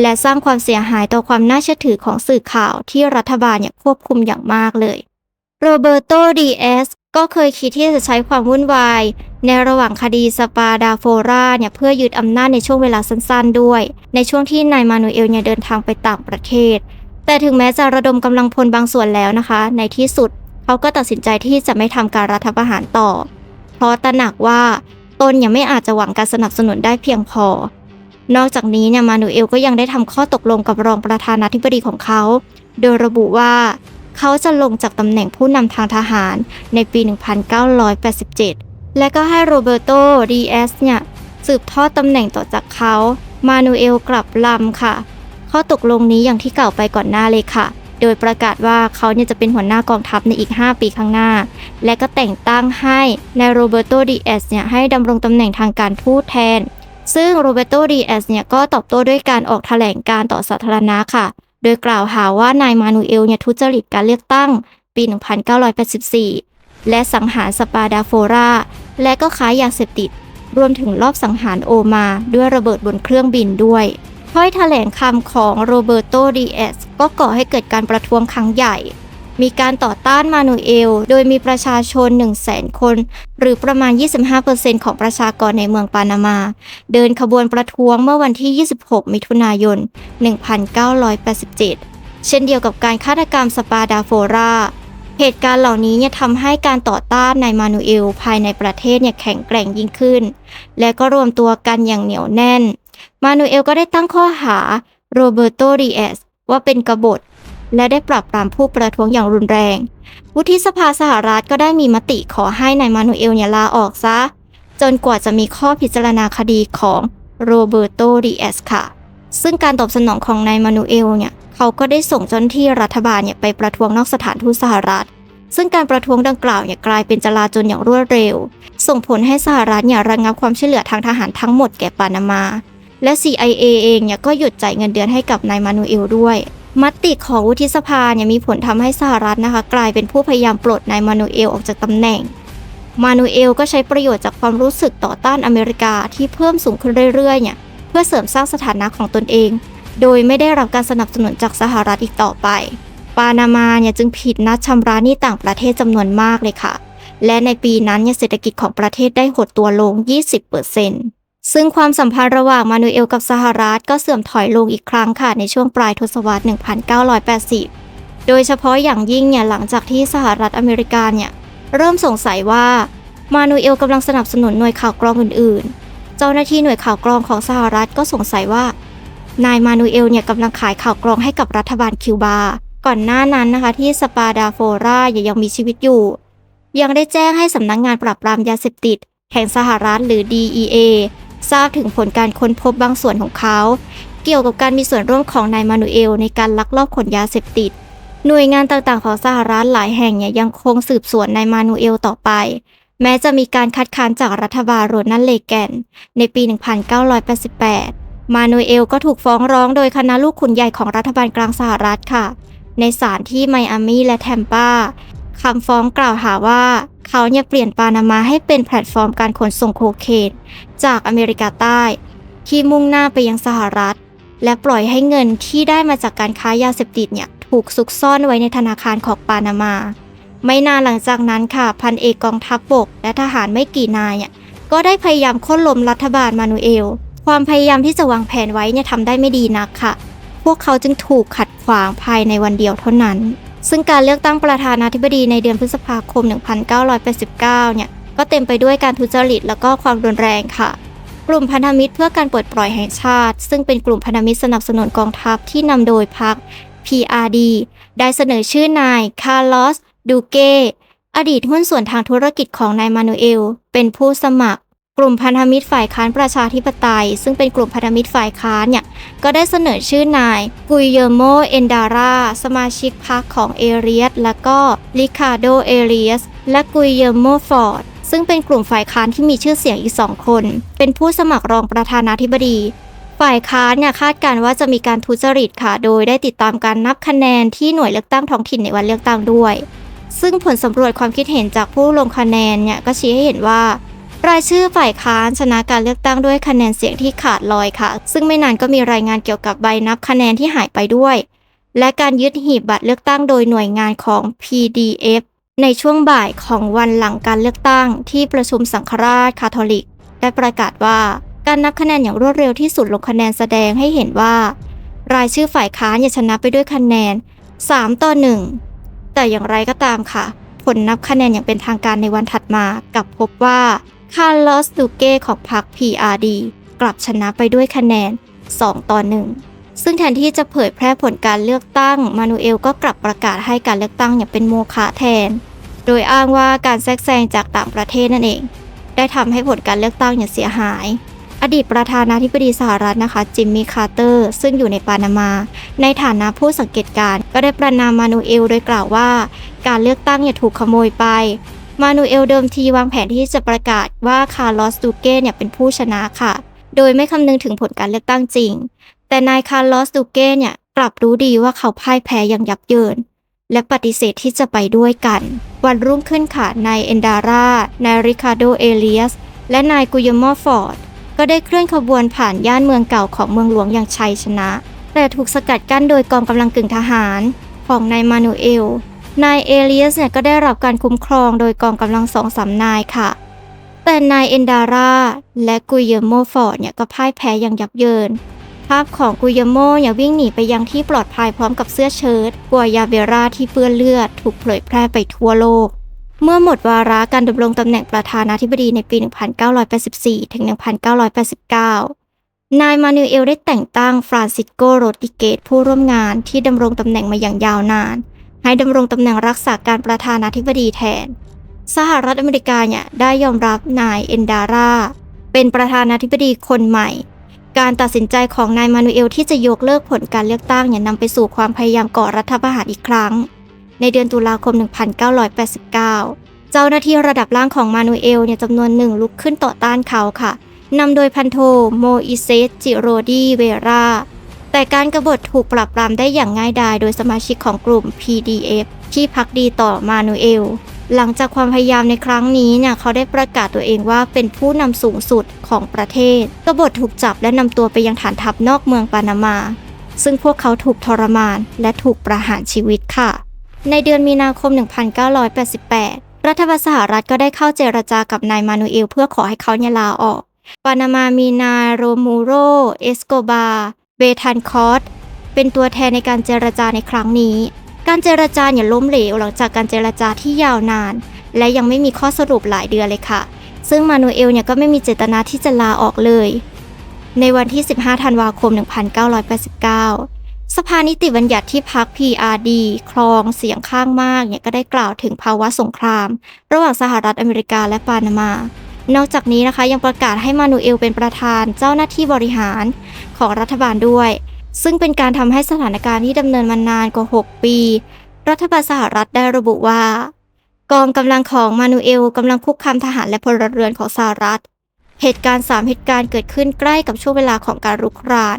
และสร้างความเสียหายต่อความน่าเชื่อถือของสื่อข่าวที่รัฐบาลควบคุมอย่างมากเลยโรเบโต ดีเอสก็เคยคิดที่จะใช้ความวุ่นวายในระหว่างคดีสปาดาโฟราเพื่อยึดอำนาจในช่วงเวลาสั้นๆด้วยในช่วงที่นายมานูเอลเดินทางไปต่างประเทศแต่ถึงแม้จะระดมกำลังพลบางส่วนแล้วนะคะในที่สุดเขาก็ตัดสินใจที่จะไม่ทำการรัฐประหารต่อเพราะตระหนักว่าตนยังไม่อาจจะหวังการสนับสนุนได้เพียงพอนอกจากนี้มานูเอลก็ยังได้ทำข้อตกลงกับรองประธานาธิบดีของเขาโดยระบุว่าเขาจะลงจากตำแหน่งผู้นำทางทหารในปี 1987 และก็ให้โรเบโต ดีเอสสืบทอดตำแหน่งต่อจากเขามานูเอลกลับลำค่ะข้อตกลงนี้อย่างที่กล่าวไปก่อนหน้าเลยค่ะโดยประกาศว่าเขาจะเป็นหัวหน้ากองทัพในอีก5ปีข้างหน้าและก็แต่งตั้งให้นายโรเบโต ดีเอสให้ดำรงตำแหน่งทางการทูตแทนซึ่งโรเบโต ดีเอสก็ตอบโต้ด้วยการออกแถลงการต่อสาธารณะค่ะโดยกล่าวหาว่านายมานูเอลทุจริตการเลือกตั้งปี 1984 และสังหารสปาดาโฟราและก็ค้ายาเสพติดรวมถึงลอบสังหารโอมาด้วยระเบิดบนเครื่องบินด้วยถ้อยแถลงคำของโรเบโต ดีเอสก็ก่อให้เกิดการประท้วงครั้งใหญ่ มีการต่อต้านมานูเอลโดยมีประชาชน 100,000 คนหรือประมาณ 25% ของประชากรในเมืองปานามา เดินขบวนประท้วงเมื่อวันที่ 26 มิถุนายน 1987 เช่นเดียวกับการฆาตกรรมสปาดาโฟราเหตุการณ์เหล่านี้ทำให้การต่อต้านนายมานูเอลภายในประเทศแข็งแกร่งยิ่งขึ้นและก็รวมตัวกันอย่างเหนียวแน่นมานูเอลก็ได้ตั้งข้อหาโรเบโต ดิแอสว่าเป็นกบฏและได้ปราบปรามผู้ประท้วงอย่างรุนแรงวุฒิสภาสหรัฐก็ได้มีมติขอให้นายมานูเอลลาออกซะจนกว่าจะมีข้อพิจารณาคดีของโรเบโต ดิแอสค่ะซึ่งการตอบสนองของนายมานูเอลเขาก็ได้ส่งเจ้าหน้าที่รัฐบาลไปประท้วงนอกสถานทูตสหรัฐซึ่งการประท้วงดังกล่าวกลายเป็นจลาจลอย่างรวดเร็วส่งผลให้สหรัฐระงับความช่วยเหลือทางทหารทั้งหมดแก่ปานามาและ CIA เองก็หยุดจ่ายเงินเดือนให้กับนายมานูเอลด้วยมติของวุฒิสภามีผลทำให้สหรัฐกลายเป็นผู้พยายามปลดนายมานูเอลออกจากตำแหน่งมานูเอลก็ใช้ประโยชน์จากความรู้สึกต่อต้านอเมริกาที่เพิ่มสูงขึ้นเรื่อยๆเพื่อเสริมสร้างสถานะของตนเองโดยไม่ได้รับการสนับสนุนจากสหรัฐอีกต่อไปปานามาจึงผิดนัดชำระหนี้ต่างประเทศจำนวนมากเลยค่ะและในปีนั้นเศรษฐกิจของประเทศได้หดตัวลง 20% ซึ่งความสัมพันธ์ระหว่างมานูเอลกับสหรัฐก็เสื่อมถอยลงอีกครั้งค่ะในช่วงปลายทศวรรษ 1980 โดยเฉพาะอย่างยิ่งหลังจากที่สหรัฐอเมริกาเริ่มสงสัยว่ามานูเอลกำลังสนับสนุนหน่วยข่าวกรองอื่นๆเจ้าหน้าที่หน่วยข่าวกรองของสหรัฐก็สงสัยว่านายมานูเอลกำลังขายข่าวกรองให้กับรัฐบาลคิวบาก่อนหน้านั้นที่สปาดาโฟรายังมีชีวิตอยู่ยังได้แจ้งให้สำนักงานปราบปรามยาเสพติดแห่งสหรัฐหรือ DEA ทราบถึงผลการค้นพบบางส่วนของเขาเกี่ยวกับการมีส่วนร่วมของนายมานูเอลในการลักลอบขนยาเสพติดหน่วยงานต่างๆของสหรัฐหลายแห่งยังคงสืบสวนนายมานูเอลต่อไปแม้จะมีการคัดค้านจากรัฐบาลโรนัลด์ เรแกนในปี 1988 มานูเอลก็ถูกฟ้องร้องโดยคณะลูกขุนใหญ่ของรัฐบาลกลางสหรัฐค่ะในศาลที่ไมอามีและแทมปาคำฟ้องกล่าวหาว่าเขาเปลี่ยนปานามาให้เป็นแพลตฟอร์มการขนส่งโคเคนจากอเมริกาใต้ที่มุ่งหน้าไปยังสหรัฐและปล่อยให้เงินที่ได้มาจากการค้ายาเสพติดถูกซุกซ่อนไว้ในธนาคารของปานามาไม่นานหลังจากนั้นค่ะพันเอกกองทัพบกและทหารไม่กี่นายก็ได้พยายามโค่นล้มรัฐบาลมานูเอลความพยายามที่จะวางแผนไว้ทำได้ไม่ดีนักค่ะพวกเขาจึงถูกขัดขวางภายในวันเดียวเท่านั้นซึ่งการเลือกตั้งประธานาธิบดีในเดือนพฤษภาคม 1989 ก็เต็มไปด้วยการทุจริตและก็ความรุนแรงค่ะกลุ่มพันธมิตรเพื่อการปลดปล่อยแห่งชาติซึ่งเป็นกลุ่มพันธมิตรสนับสนุนกองทัพที่นำโดยพรรค PRD ได้เสนอชื่อนายคาร์ลอส ดูเก้อดีตหุ้นส่วนทางธุรกิจของนายมานูเอลเป็นผู้สมัครกลุ่มพันธมิตรฝ่ายค้านประชาธิปไตยซึ่งเป็นกลุ่มพันธมิตรฝ่ายค้านก็ได้เสนอชื่อนายกุยเยโม เอนดาราสมาชิกพรรคของเอเรียสและก็ริคาร์โด เอเรียสและกุยเยโม ฟอร์ดซึ่งเป็นกลุ่มฝ่ายค้านที่มีชื่อเสียงอีก2คนเป็นผู้สมัครรองประธานาธิบดีฝ่ายค้านคาดการณ์ว่าจะมีการทุจริตค่ะโดยได้ติดตามการนับคะแนนที่หน่วยเลือกตั้งท้องถิ่นในวันเลือกตั้งด้วยซึ่งผลสำรวจความคิดเห็นจากผู้ลงคะแนนก็ชี้ให้เห็นว่ารายชื่อฝ่ายค้านชนะการเลือกตั้งด้วยคะแนนเสียงที่ขาดลอยค่ะซึ่งไม่นานก็มีรายงานเกี่ยวกับใบนับคะแนนที่หายไปด้วยและการยึดหีบบัตรเลือกตั้งโดยหน่วยงานของ PDF ในช่วงบ่ายของวันหลังการเลือกตั้งที่ประชุมสังฆราชคาทอลิกได้ประกาศว่าการนับคะแนนอย่างรวดเร็วที่สุดลงคะแนนแสดงให้เห็นว่ารายชื่อฝ่ายค้านชนะไปด้วยคะแนน3-1แต่อย่างไรก็ตามค่ะผลนับคะแนนอย่างเป็นทางการในวันถัดมากลับพบว่าคาร์ลอส ดูเก้ของพรรค PRD กลับชนะไปด้วยคะแนน2-1ซึ่งแทนที่จะเผยแพร่ผลการเลือกตั้งมานูเอลก็กลับประกาศให้การเลือกตั้งเป็นโมฆะแทนโดยอ้างว่าการแทรกแซงจากต่างประเทศนั่นเองได้ทำให้ผลการเลือกตั้งเสียหายอดีตประธานาธิบดีสหรัฐจิมมี่ คาร์เตอร์ซึ่งอยู่ในปานามาในฐานะผู้สังเกตการณ์ก็ได้ประณามมานูเอลโดยกล่าวว่าการเลือกตั้งถูกขโมยไปมานูเอลเดิมทีวางแผนที่จะประกาศว่าคาร์ลอส ดูเก้เป็นผู้ชนะค่ะโดยไม่คำนึงถึงผลการเลือกตั้งจริงแต่นายคาร์ลอส ดูเก้กลับรู้ดีว่าเขาพ่ายแพ้อย่างยับเยินและปฏิเสธที่จะไปด้วยกันวันรุ่งขึ้นค่ะนายเอนดารานายริคาร์โด เอเลียสและนายกุยโม ฟอร์ดก็ได้เคลื่อนขบวนผ่านย่านเมืองเก่าของเมืองหลวงอย่างชัยชนะแต่ถูกสกัดกั้นโดยกองกำลังกึ่งทหารของนายมานูเอล นายเอเลียสเนี่ยก็ได้รับการคุ้มครองโดยกองกำลัง2-3 นายค่ะแต่นายเอนดาร่าและกุยเยโมฟอร์ดเนี่ยก็พ่ายแพ้อย่างยับเยินภาพของกุยเยโมเนี่ยวิ่งหนีไปยังที่ปลอดภัยพร้อมกับเสื้อเชิ้ตกัวยาเวราที่เปื้อนเลือดถูกเผยแพร่ไปทั่วโลกเมื่อหมดวาระการดำรงตำแหน่งประธานาธิบดีในปี 1984 ถึง 1989 นายมานูเอลได้แต่งตั้งฟรานซิสโกโรดริเกสผู้ร่วมงานที่ดำรงตำแหน่งมาอย่างยาวนานให้ดำรงตำแหน่งรักษาการประธานาธิบดีแทนสหรัฐอเมริกาเนี่ยได้ยอมรับนายเอนดาร่าเป็นประธานาธิบดีคนใหม่การตัดสินใจของนายมานูเอลที่จะยกเลิกผลการเลือกตั้งเนี่ยนำไปสู่ความพยายามก่อรัฐประหารอีกครั้งในเดือนตุลาคม 1989 เจ้าหน้าที่ระดับล่างของมานูเอลเนี่ยจำนวนหนึ่งลุกขึ้นต่อต้านเขาค่ะนำโดยพันโทโมอิเซสจิโรดีเวราแต่การกบฏถูกปราบปรามได้อย่างง่ายดายโดยสมาชิกของกลุ่ม PDF ที่ภักดีต่อมานูเอลหลังจากความพยายามในครั้งนี้เนี่ยเขาได้ประกาศตัวเองว่าเป็นผู้นำสูงสุดของประเทศกบฏถูกจับและนำตัวไปยังฐานทัพนอกเมืองปานามาซึ่งพวกเขาถูกทรมานและถูกประหารชีวิตค่ะในเดือนมีนาคม 1988 รัฐบาลสหรัฐก็ได้เข้าเจรจากับนายมานูเอลเพื่อขอให้เขาลาออกปานามามีนายโรมูโรเอสโกบาเบทันคอร์ตเป็นตัวแทนในการเจรจาในครั้งนี้การเจรจาล้มเหลวหลังจากการเจรจาที่ยาวนานและยังไม่มีข้อสรุปหลายเดือนเลยค่ะซึ่งมานูเอลก็ไม่มีเจตนาที่จะลาออกเลยในวันที่ 15 ธันวาคม 1989 สภานิติบัญญัติที่พรรค PRD ครองเสียงข้างมากก็ได้กล่าวถึงภาวะสงครามระหว่างสหรัฐอเมริกาและปานามานอกจากนี้นะคะยังประกาศให้มานูเอลเป็นประธานเจ้าหน้าที่บริหารของรัฐบาลด้วยซึ่งเป็นการทำให้สถานการณ์ที่ดำเนินมานานกว่า6 ปีรัฐบาลสหรัฐได้ระบุว่ากองกำลังของมานูเอลกำลังคุกคามทหารและพลเรือนของสหรัฐเหตุการณ์3เหตุการณ์เกิดขึ้นใกล้กับช่วงเวลาของการรุกราน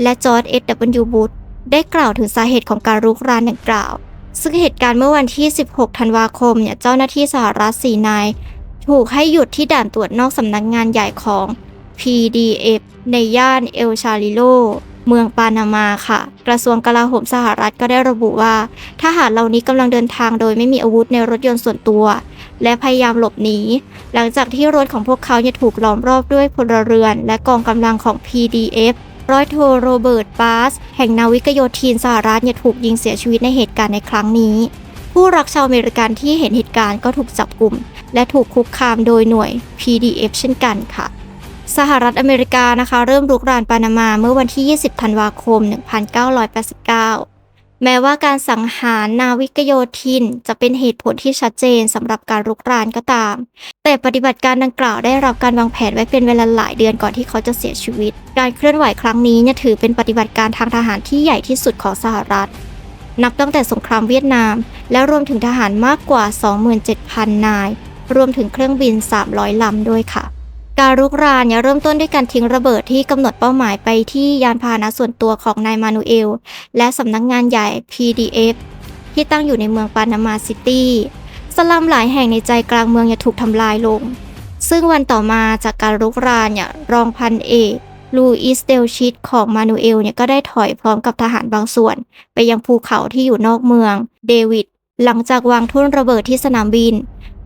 และจอร์จ H.W. บุชได้กล่าวถึงสาเหตุของการรุกรานดังกล่าวซึ่งเหตุการณ์เมื่อวันที่ 16 ธันวาคมเจ้าหน้าที่สหรัฐ4 นายถูกให้หยุดที่ด่านตรวจนอกสำนักงานใหญ่ของ PDF ในย่านเอลชาลิโลเมืองปานามาค่ะกระทรวงกลาโหมสหรัฐก็ได้ระบุว่าทหารเหล่านี้กำลังเดินทางโดยไม่มีอาวุธในรถยนต์ส่วนตัวและพยายามหลบหนีหลังจากที่รถของพวกเขาถูกล้อมรอบด้วยพลเรือนและกองกำลังของ PDF ร้อยโทโรเบิร์ต บาสแห่งนาวิกโยธินสหรัฐถูกยิงเสียชีวิตในเหตุการณ์ในครั้งนี้ผู้รักชาวอเมริกันที่เห็นเหตุการณ์ก็ถูกจับกุมและถูกคุกคามโดยหน่วย PDF เช่นกันค่ะสหรัฐอเมริกานะคะเริ่มรุกรานปานามาเมื่อวันที่ 20 ธันวาคม 1989 แม้ว่าการสังหารนาวิกโยธินจะเป็นเหตุผลที่ชัดเจนสำหรับการรุกรานก็ตามแต่ปฏิบัติการดังกล่าวได้รับการวางแผนไว้เป็นเวลาหลายเดือนก่อนที่เขาจะเสียชีวิตการเคลื่อนไหวครั้งนี้ถือเป็นปฏิบัติการทางทหารที่ใหญ่ที่สุดของสหรัฐนับตั้งแต่สงครามเวียดนามและรวมถึงทหารมากกว่า 27,000 นายรวมถึงเครื่องบิน300 ลำด้วยค่ะการรุกรานเริ่มต้นด้วยการทิ้งระเบิดที่กำหนดเป้าหมายไปที่ยานพาหนะส่วนตัวของนายมานูเอลและสำนักงานใหญ่ PDF ที่ตั้งอยู่ในเมืองปานามาซิตี้สลัมหลายแห่งในใจกลางเมืองถูกทำลายลงซึ่งวันต่อมาจากการรุกรานรองพันเอกลูอิสเดลชิตของมานูเอลก็ได้ถอยพร้อมกับทหารบางส่วนไปยังภูเขาที่อยู่นอกเมืองเดวิดหลังจากวางทุ่นระเบิดที่สนามบิน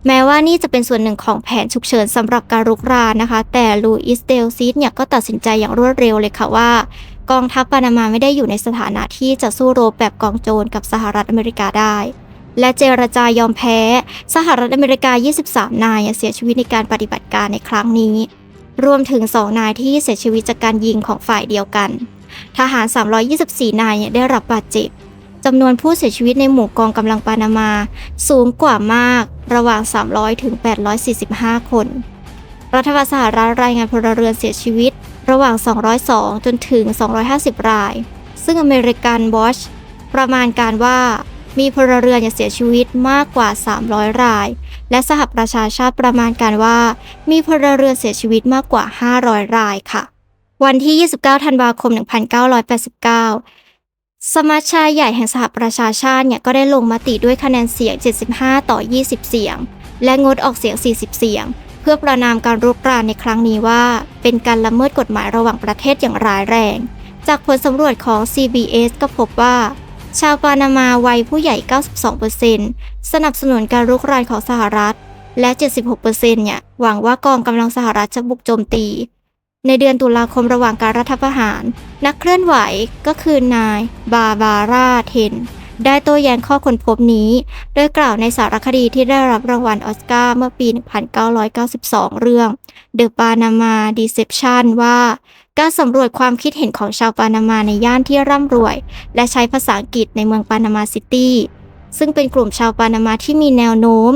แม้ว่านี่จะเป็นส่วนหนึ่งของแผนฉุกเฉินสำหรับการรุกรานนะคะแต่ลูอิสเดลซิตก็ตัดสินใจอย่างรวดเร็วเลยค่ะว่ากองทัพปานามาไม่ได้อยู่ในสถานะที่จะสู้รบแบบกองโจรกับสหรัฐอเมริกาได้และเจรจายอมแพ้สหรัฐอเมริกา 23 นายเสียชีวิตในการปฏิบัติการในครั้งนี้รวมถึง2 นายที่เสียชีวิตจากการยิงของฝ่ายเดียวกันทหาร 324 นายได้รับบาดเจ็บจำนวนผู้เสียชีวิตในหมู่กองกำลังปานามาสูงกว่ามากระหว่าง300ถึง845 คนรัฐบาลสหรัฐรายงานพลเรือนเสียชีวิตระหว่าง202จนถึง250 รายซึ่งอเมริกันวอชประมาณการว่ามีพลเรือนเสียชีวิตมากกว่า300 รายและสหประชาชาติประมาณการว่ามีพลเรือนเสียชีวิตมากกว่า500 รายค่ะวันที่ 29 ธันวาคม 1989 สมัชชาใหญ่แห่งสหประชาชาติก็ได้ลงมติด้วยคะแนนเสียง75ต่อ20 เสียงและงดออกเสียง40 เสียงเพื่อประณามการรุกรานในครั้งนี้ว่าเป็นการละเมิดกฎหมายระหว่างประเทศอย่างร้ายแรงจากผลสำรวจของ CBS ก็พบว่า ชาวปานามาวัยผู้ใหญ่ 92% สนับสนุนการรุกรานของสหรัฐและ 76% เนี่ยหวังว่ากองกำลังสหรัฐจะบุกโจมตีในเดือนตุลาคมระหว่างการรัฐประหารนักเคลื่อนไหวก็คือนายบาบาร่าเทนได้โต้แย้งข้อค้นพบนี้โดยกล่าวในสารคดีที่ได้รับรางวัลออสการ์เมื่อปี 1992 เรื่อง The Panama Deception ว่าการสำรวจความคิดเห็นของชาวปานามาในย่านที่ร่ำรวยและใช้ภาษาอังกฤษในเมืองปานามาซิตี้ซึ่งเป็นกลุ่มชาวปานามาที่มีแนวโน้ม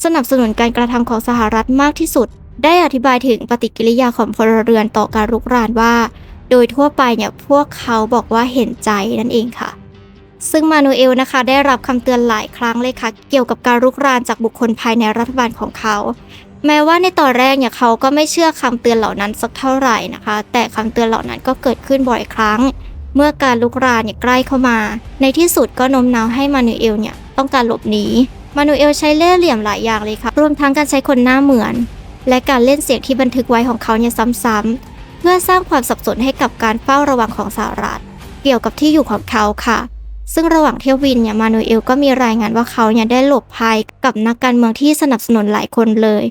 สนับสนุนการกระทำของสหรัฐมากที่สุดได้อธิบายถึงปฏิกิริยาของพลเรือนต่อการรุกรานว่าโดยทั่วไปเนี่ยพวกเขาบอกว่าเห็นใจนั่นเองค่ะซึ่งมานูเอลนะคะได้รับคำเตือนหลายครั้งเลยค่ะเกี่ยวกับการรุกรานจากบุคคลภายในรัฐบาลของเขาแม้ว่าในตอนแรกเนี่ยเขาก็ไม่เชื่อคำเตือนเหล่านั้นสักเท่าไหร่นะคะแต่คำเตือนเหล่านั้นก็เกิดขึ้นบ่อยครั้งเมื่อการรุกรานเนี่ยใกล้เข้ามาในที่สุดก็โน้มน้าวให้มานูเอลเนี่ยต้องการหลบหนีมานูเอลใช้เล่ห์เหลี่ยมหลายอย่างเลยค่ะรวมทั้งการใช้คนหน้าเหมือนและการเล่นเสียงที่บันทึกไว้ของเขาเนี่ยซ้ำๆเพื่อสร้างความสับสนให้กับการเฝ้าระวังของสหรัฐเกี่ยวกับที่อยู่ของเขาค่ะซึ่งระหว่างเที่ยวบินเนี่ยมานูเอลก็มีรายงานว่าเขาเนี่ยได้หลบภัยกับนักการเมืองที่สนับสนุนหลายคนเลย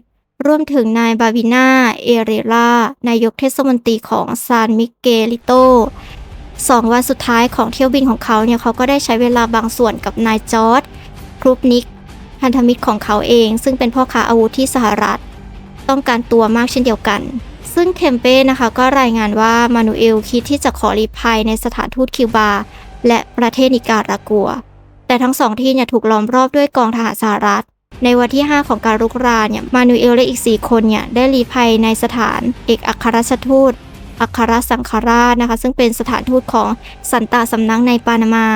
รวมถึงนายบาบินาเอเรล่านายกเทศมนตรีของซานมิเกลิโต2 วันสุดท้ายของเที่ยวบินของเขาเนี่ยเขาก็ได้ใช้เวลาบางส่วนกับนายจอร์จครูปนิกพันธมิตรของเขาเองซึ่งเป็นพ่อค้าอาวุธที่สหรัฐต้องการตัวมากเช่นเดียวกันซึ่งเทมเป้นะคะก็รายงานว่ามานูเอลคิดที่จะขอลี้ภัยในสถานทูตคิวบาและประเทศนิการากัวแต่ทั้งสองที่เนี่ยถูกล้อมรอบด้วยกองทหารสหรัฐในวันที่ 5 ของการรุกรานเนี่ยมานูเอลและอีก 4 คนเนี่ยได้ลี้ภัยในสถานเอกอัครราชทูตอัครสังฆราชนะคะซึ่งเป็นสถานทูตของสันตาสำนักในปานามา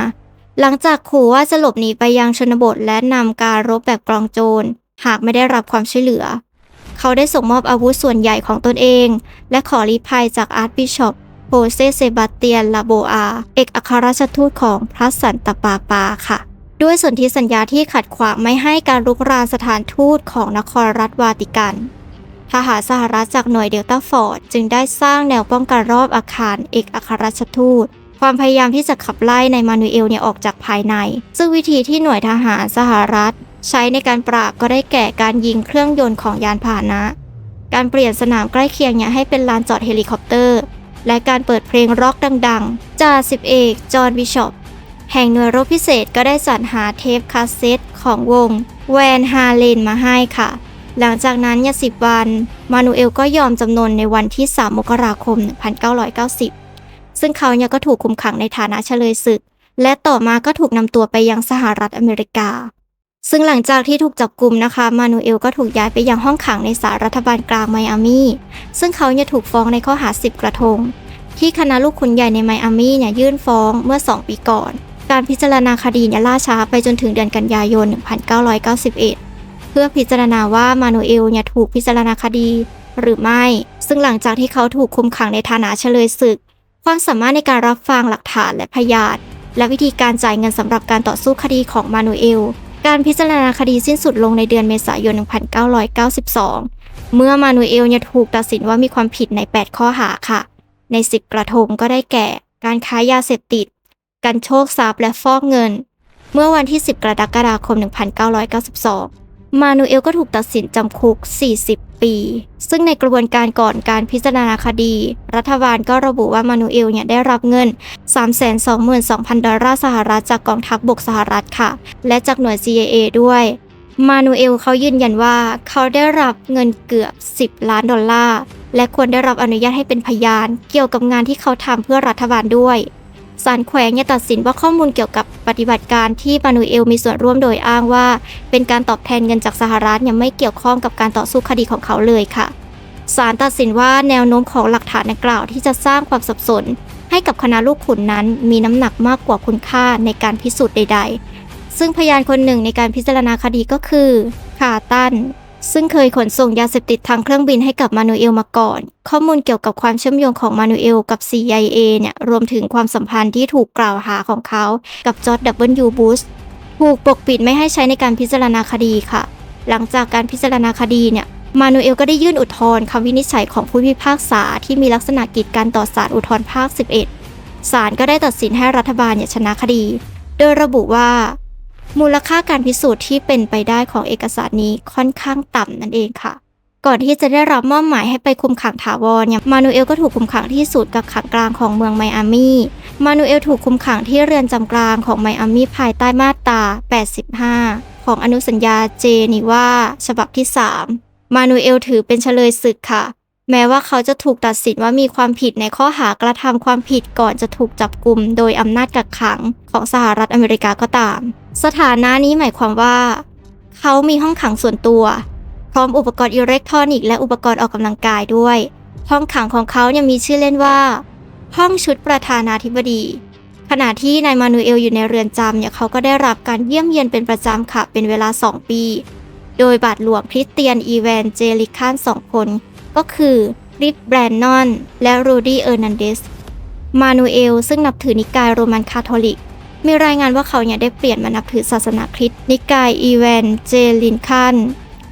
หลังจากขู่ว่าจะหลบหนีไปยังชนบทและนำการรบแบบกองโจรหากไม่ได้รับความช่วยเหลือเขาได้ส่งมอบอาวุธส่วนใหญ่ของตนเองและขอลี้ภัยจากอาร์ชบิชอปโฮเซเซบาสเตียนลาโบอาเอกอัครราชทูตของพระสันตะปาปาค่ะด้วยสนธิสัญญาที่ขัดขวางไม่ให้การรุกรานสถานทูตของนครรัฐวาติกันทหารสหรัฐจากหน่วยเดลต้าฟอร์ดจึงได้สร้างแนวป้องกันรอบอาคารเอกอัครราชทูตความพยายามที่จะขับไล่ในมานูเอลเนี่ยออกจากภายในซึ่งวิธีที่หน่วยทหารสหรัฐใช้ในการปราบก็ได้แก่การยิงเครื่องยนต์ของยานพาหนะการเปลี่ยนสนามใกล้เคียงเนี่ยให้เป็นลานจอดเฮลิคอปเตอร์และการเปิดเพลงร็อกดังๆจ่าสิบเอกจอห์นบิชอปแห่งหน่วยรบพิเศษก็ได้จัดหาเทปคาสเซ็ตของวงแวนฮาเลนมาให้ค่ะหลังจากนั้นเนี่ย10 วันมานูเอลก็ยอมจำนนในวันที่ 3 มกราคม 1990 ซึ่งเขาเนี่ยก็ถูกคุมขังในฐานะเฉลยศึกและต่อมาก็ถูกนำตัวไปยังสหรัฐอเมริกาซึ่งหลังจากที่ถูกจับกุมนะคะมานูเอลก็ถูกย้ายไปยังห้องขังในศาลรัฐบาลกลางไมอามีซึ่งเขาเนี่ยถูกฟ้องในข้อหา10 กระทงที่คณะลูกขุนใหญ่ในไมอามีเนี่ยยื่นฟ้องเมื่อ2 ปีก่อนการพิจารณาคดีเนี่ยล่าช้าไปจนถึงเดือนกันยายน 1991 เพื่อพิจารณาว่ามานูเอลเนี่ยถูกพิจารณาคดีหรือไม่ซึ่งหลังจากที่เขาถูกคุมขังในฐานะเฉลยศึกความสามารถในการรับฟังหลักฐานและพยานและวิธีการจ่ายเงินสำหรับการต่อสู้คดีของมานูเอลการพิจารณาคดีสิ้นสุดลงในเดือนเมษายน 1992 เมื่อมานูเอลเนี่ยถูกตัดสินว่ามีความผิดใน 8 ข้อหาค่ะใน 10 กระทงก็ได้แก่การค้ายาเสพติดการโชคทรัพย์และฟอกเงินเมื่อวันที่ 10 กรกฎาคม 1992 มานูเอลก็ถูกตัดสินจำคุก 40 ปีซึ่งในกระบวนการก่อนการพิจารณาคดีรัฐบาลก็ระบุว่ามานูเอลเนี่ยได้รับเงิน 322,200 ดอลลาร์สหรัฐจากกองทัพบกสหรัฐค่ะและจากหน่วย CIA ด้วยมานูเอลเขายืนยันว่าเขาได้รับเงินเกือบ10 ล้านดอลลาร์และควรได้รับอนุญาตให้เป็นพยานเกี่ยวกับงานที่เขาทำเพื่อรัฐบาลด้วยศาลแขวงเนี่ยตัดสินว่าข้อมูลเกี่ยวกับปฏิบัติการที่มานูเอลมีส่วนร่วมโดยอ้างว่าเป็นการตอบแทนเงินจากสหรัฐเนี่ยไม่เกี่ยวข้องกับการต่อสู้คดีของเขาเลยค่ะศาลตัดสินว่าแนวโน้มของหลักฐานดังกล่าวที่จะสร้างความสับสนให้กับคณะลูกขุนนั้นมีน้ำหนักมากกว่าคุณค่าในการพิสูจน์ใดๆซึ่งพยานคนหนึ่งในการพิจารณาคดีก็คือคาร์ตันซึ่งเคยขนส่งยาเสพติดทางเครื่องบินให้กับมานูเอลมาก่อนข้อมูลเกี่ยวกับความเชื่อมโยงของมานูเอลกับ CIA เนี่ยรวมถึงความสัมพันธ์ที่ถูกกล่าวหาของเขากับจอร์จ W.บุชถูกปกปิดไม่ให้ใช้ในการพิจารณาคดีค่ะหลังจากการพิจารณาคดีเนี่ยมานูเอลก็ได้ยื่นอุทธรณ์คำวินิจฉัยของผู้พิพากษาที่มีลักษณะกีดกันต่อศาลอุทธรณ์ภาค 11 ศาลก็ได้ตัดสินให้รัฐบาลเนี่ยชนะคดี โดยระบุว่ามูลค่าการพิสูจน์ที่เป็นไปได้ของเอกสารนี้ค่อนข้างต่ำนั่นเองค่ะก่อนที่จะได้รับมอบหมายให้ไปคุมขังถาวรเนี่ยมานูเอลก็ถูกคุมขังที่ศูนย์กักขังกลางของเมืองไมอามี่มานูเอลถูกคุมขังที่เรือนจำกลางของไมอามี่ภายใต้มาตรา 85 ของอนุสัญญาเจนีวาฉบับที่ 3 มานูเอลถือเป็นเฉลยศึกค่ะแม้ว่าเขาจะถูกตัดสินว่ามีความผิดในข้อหากระทำความผิดก่อนจะถูกจับกุมโดยอำนาจกักขังของสหรัฐอเมริกาก็ตามสถานะนี้หมายความว่าเขามีห้องขังส่วนตัวพร้อมอุปกรณ์อิเล็กทรอนิกส์และอุปกรณ์ออกกำลังกายด้วยห้องขังของเขายังมีชื่อเล่นว่าห้องชุดประธานาธิบดีขณะที่นายมานูเอลอยู่ในเรือนจำเนี่ยเขาก็ได้รับการเยี่ยมเยียนเป็นประจำค่ะเป็นเวลา 2 ปีโดยบาทหลวงคริสเตียนอีแวนเจลิคัน2 คนก็คือริกแบรนนอนและรูดี้เออร์นันเดสมานูเอลซึ่งนับถือนิกายโรมันคาทอลิกมีรายงานว่าเขาได้เปลี่ยนมานับถือศาสนาคริสต์นิกายอีแวนเจลิคัน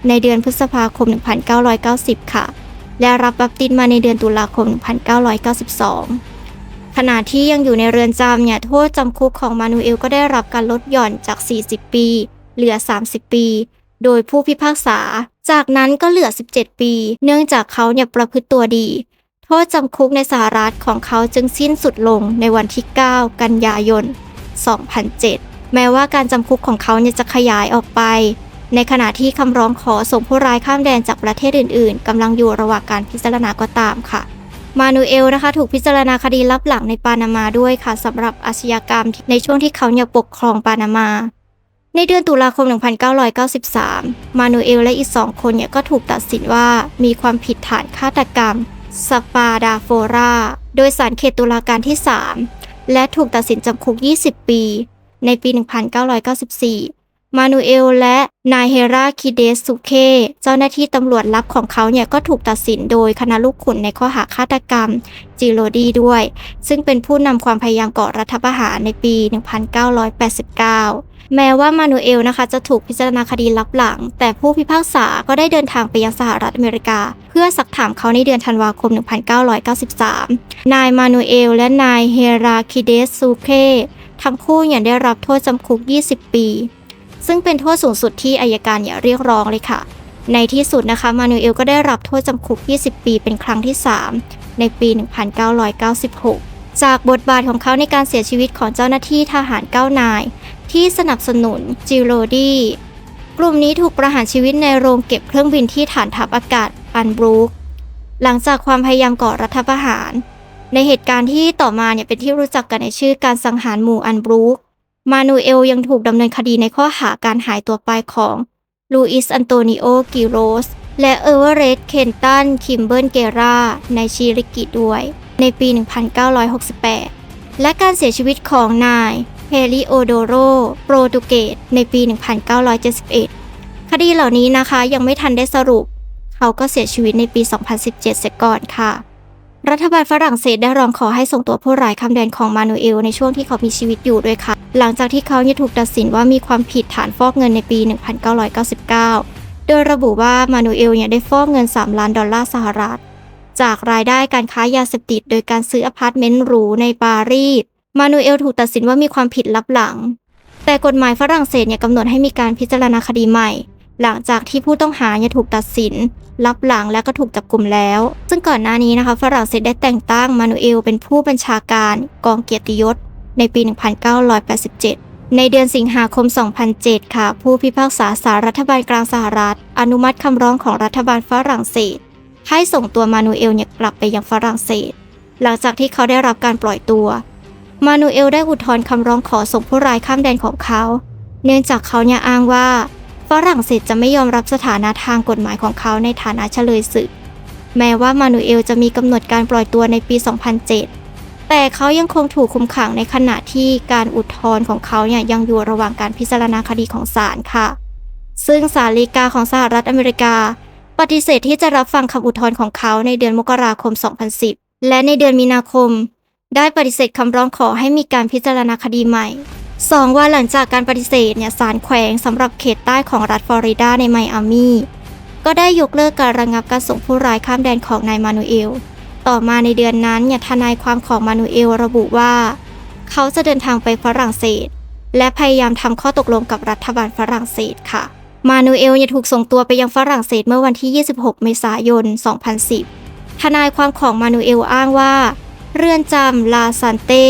ในเดือนพฤษภาคม 1990 ค่ะและรับบัพติศมาในเดือนตุลาคม 1992 ขณะที่ยังอยู่ในเรือนจำเนี่ยโทษจำคุกของมานูเอลก็ได้รับการลดหย่อนจาก 40 ปีเหลือ 30 ปีโดยผู้พิพากษาจากนั้นก็เหลือ 17 ปีเนื่องจากเขาประพฤติตัวดีโทษจำคุกในสหรัฐของเขาจึงสิ้นสุดลงในวันที่ 9 กันยายน 2007 แม้ว่าการจำคุกของเขาจะขยายออกไปในขณะที่คำร้องขอส่งผู้ร้ายข้ามแดนจากประเทศอื่นๆกำลังอยู่ระหว่างการพิจารณาก็ตามค่ะมานูเอลถูกพิจารณาคดีลับหลังในปานามาด้วยค่ะสำหรับอาชญากรรมในช่วงที่เขาปกครองปานามาในเดือนตุลาคม 1993 มานูเอลและอีก 2 คนก็ถูกตัดสินว่ามีความผิดฐานฆาตกรรมสปาดาโฟราโดยศาลเขตตุลาการที่ 3 และถูกตัดสินจำคุก 20 ปีในปี 1994 มานูเอลและนายเฮราคิเดสซุเคเจ้าหน้าที่ตำรวจลับของเขาก็ถูกตัดสินโดยคณะลูกขุนในข้อหาฆาตกรรมจิโรดีด้วยซึ่งเป็นผู้นำความพยายามก่อรัฐประหารในปี 1989 แม้ว่ามานูเอลจะถูกพิจารณาคดีลับหลังแต่ผู้พิพากษาก็ได้เดินทางไปยังสหรัฐอเมริกาเพื่อสักถามเขาในเดือนธันวาคม 1993 นายมานูเอลและนายเฮราคิเดสซูเคทั้งคู่ได้รับโทษจำคุก 20 ปีซึ่งเป็นโทษสูงสุดที่อัยการเรียกร้องเลยค่ะในที่สุดมานูเอลก็ได้รับโทษจำคุก 20 ปีเป็นครั้งที่ 3 ในปี 1996 จากบทบาทของเขาในการเสียชีวิตของเจ้าหน้าที่ทหาร 9 นายที่สนับสนุนจิโรดีกลุ่มนี้ถูกประหารชีวิตในโรงเก็บเครื่องบินที่ฐานทัพอากาศอันบรูคหลังจากความพยายามก่อรัฐประหารในเหตุการณ์ที่ต่อมาเป็นที่รู้จักกันในชื่อการสังหารหมู่อันบรูคมานูเอลยังถูกดำเนินคดีในข้อหาการหายตัวไปของลูอิสอันโตนิโอกิโรสและเอเวอเรสต์เคนตันคิมเบิลเกราในชิริกิด้วยในปี 1968 และการเสียชีวิตของนายเฮลิโอโดโรโปรตุเกสในปี 1971 คดีเหล่านี้ยังไม่ทันได้สรุปเขาก็เสียชีวิตในปี 2017 เสียก่อนค่ะรัฐบาลฝรั่งเศสได้ร้องขอให้ส่งตัวผู้ร้ายข้ามแดนของมานูเอลในช่วงที่เขามีชีวิตอยู่ด้วยค่ะหลังจากที่เขาถูกตัดสินว่ามีความผิดฐานฟอกเงินในปี 1999 โดยระบุว่ามานูเอลได้ฟอกเงิน$3 ล้านสหรัฐจากรายได้การค้ายาเสพติดโดยการซื้ออพาร์ตเมนต์หรูในปารีสมานูเอลถูกตัดสินว่ามีความผิดลับหลังแต่กฎหมายฝรั่งเศสกำหนดให้มีการพิจารณาคดีใหม่หลังจากที่ผู้ต้องหาถูกตัดสินลับหลังและก็ถูกจับกุมแล้วซึ่งก่อนหน้านี้ฝรั่งเศสได้แต่งตั้งมานูเอลเป็นผู้บัญชาการกองเกียรติยศในปี 1987 ในเดือนสิงหาคม 2007 ค่ะผู้พิพากษาศาลรัฐบาลกลางสหรัฐอนุมัติคำร้องของรัฐบาลฝรั่งเศสให้ส่งตัวมานูเอลกลับไปยังฝรั่งเศสหลังจากที่เขาได้รับการปล่อยตัวมานูเอลได้อุทธรณ์คำร้องขอส่งผู้ร้ายข้ามแดนของเขาเนื่องจากเขาอ้างว่าฝรั่งเศสจะไม่ยอมรับสถานะทางกฎหมายของเขาในฐานะเฉลยศึกแม้ว่ามานูเอลจะมีกำหนดการปล่อยตัวในปี 2007 แต่เขายังคงถูกคุมขังในขณะที่การอุทธรณ์ของเขายังอยู่ระหว่างการพิจารณาคดีของศาลค่ะซึ่งศาลฎีกาของสหรัฐอเมริกาปฏิเสธที่จะรับฟังคำอุทธรณ์ของเขาในเดือนมกราคม 2010 และในเดือนมีนาคมได้ปฏิเสธคำร้องขอให้มีการพิจารณาคดีใหม่2 วันหลังจากการปฏิเสธศาลแขวงสำหรับเขตใต้ของรัฐฟลอริดาในไมอามี่ก็ได้ยกเลิกการระงับการส่งผู้ร้ายข้ามแดนของนายมานูเอลต่อมาในเดือนนั้นทนายความของมานูเอลระบุว่าเขาจะเดินทางไปฝรั่งเศส และพยายามทำข้อตกลงกับรัฐบาลฝรั่งเศสค่ะมานูเอลถูกส่งตัวไปยังฝรั่งเศสเมื่อวันที่ 26 เมษายน 2010 ทนายความของมานูเอลอ้างว่าเรือนจำลาซานเต้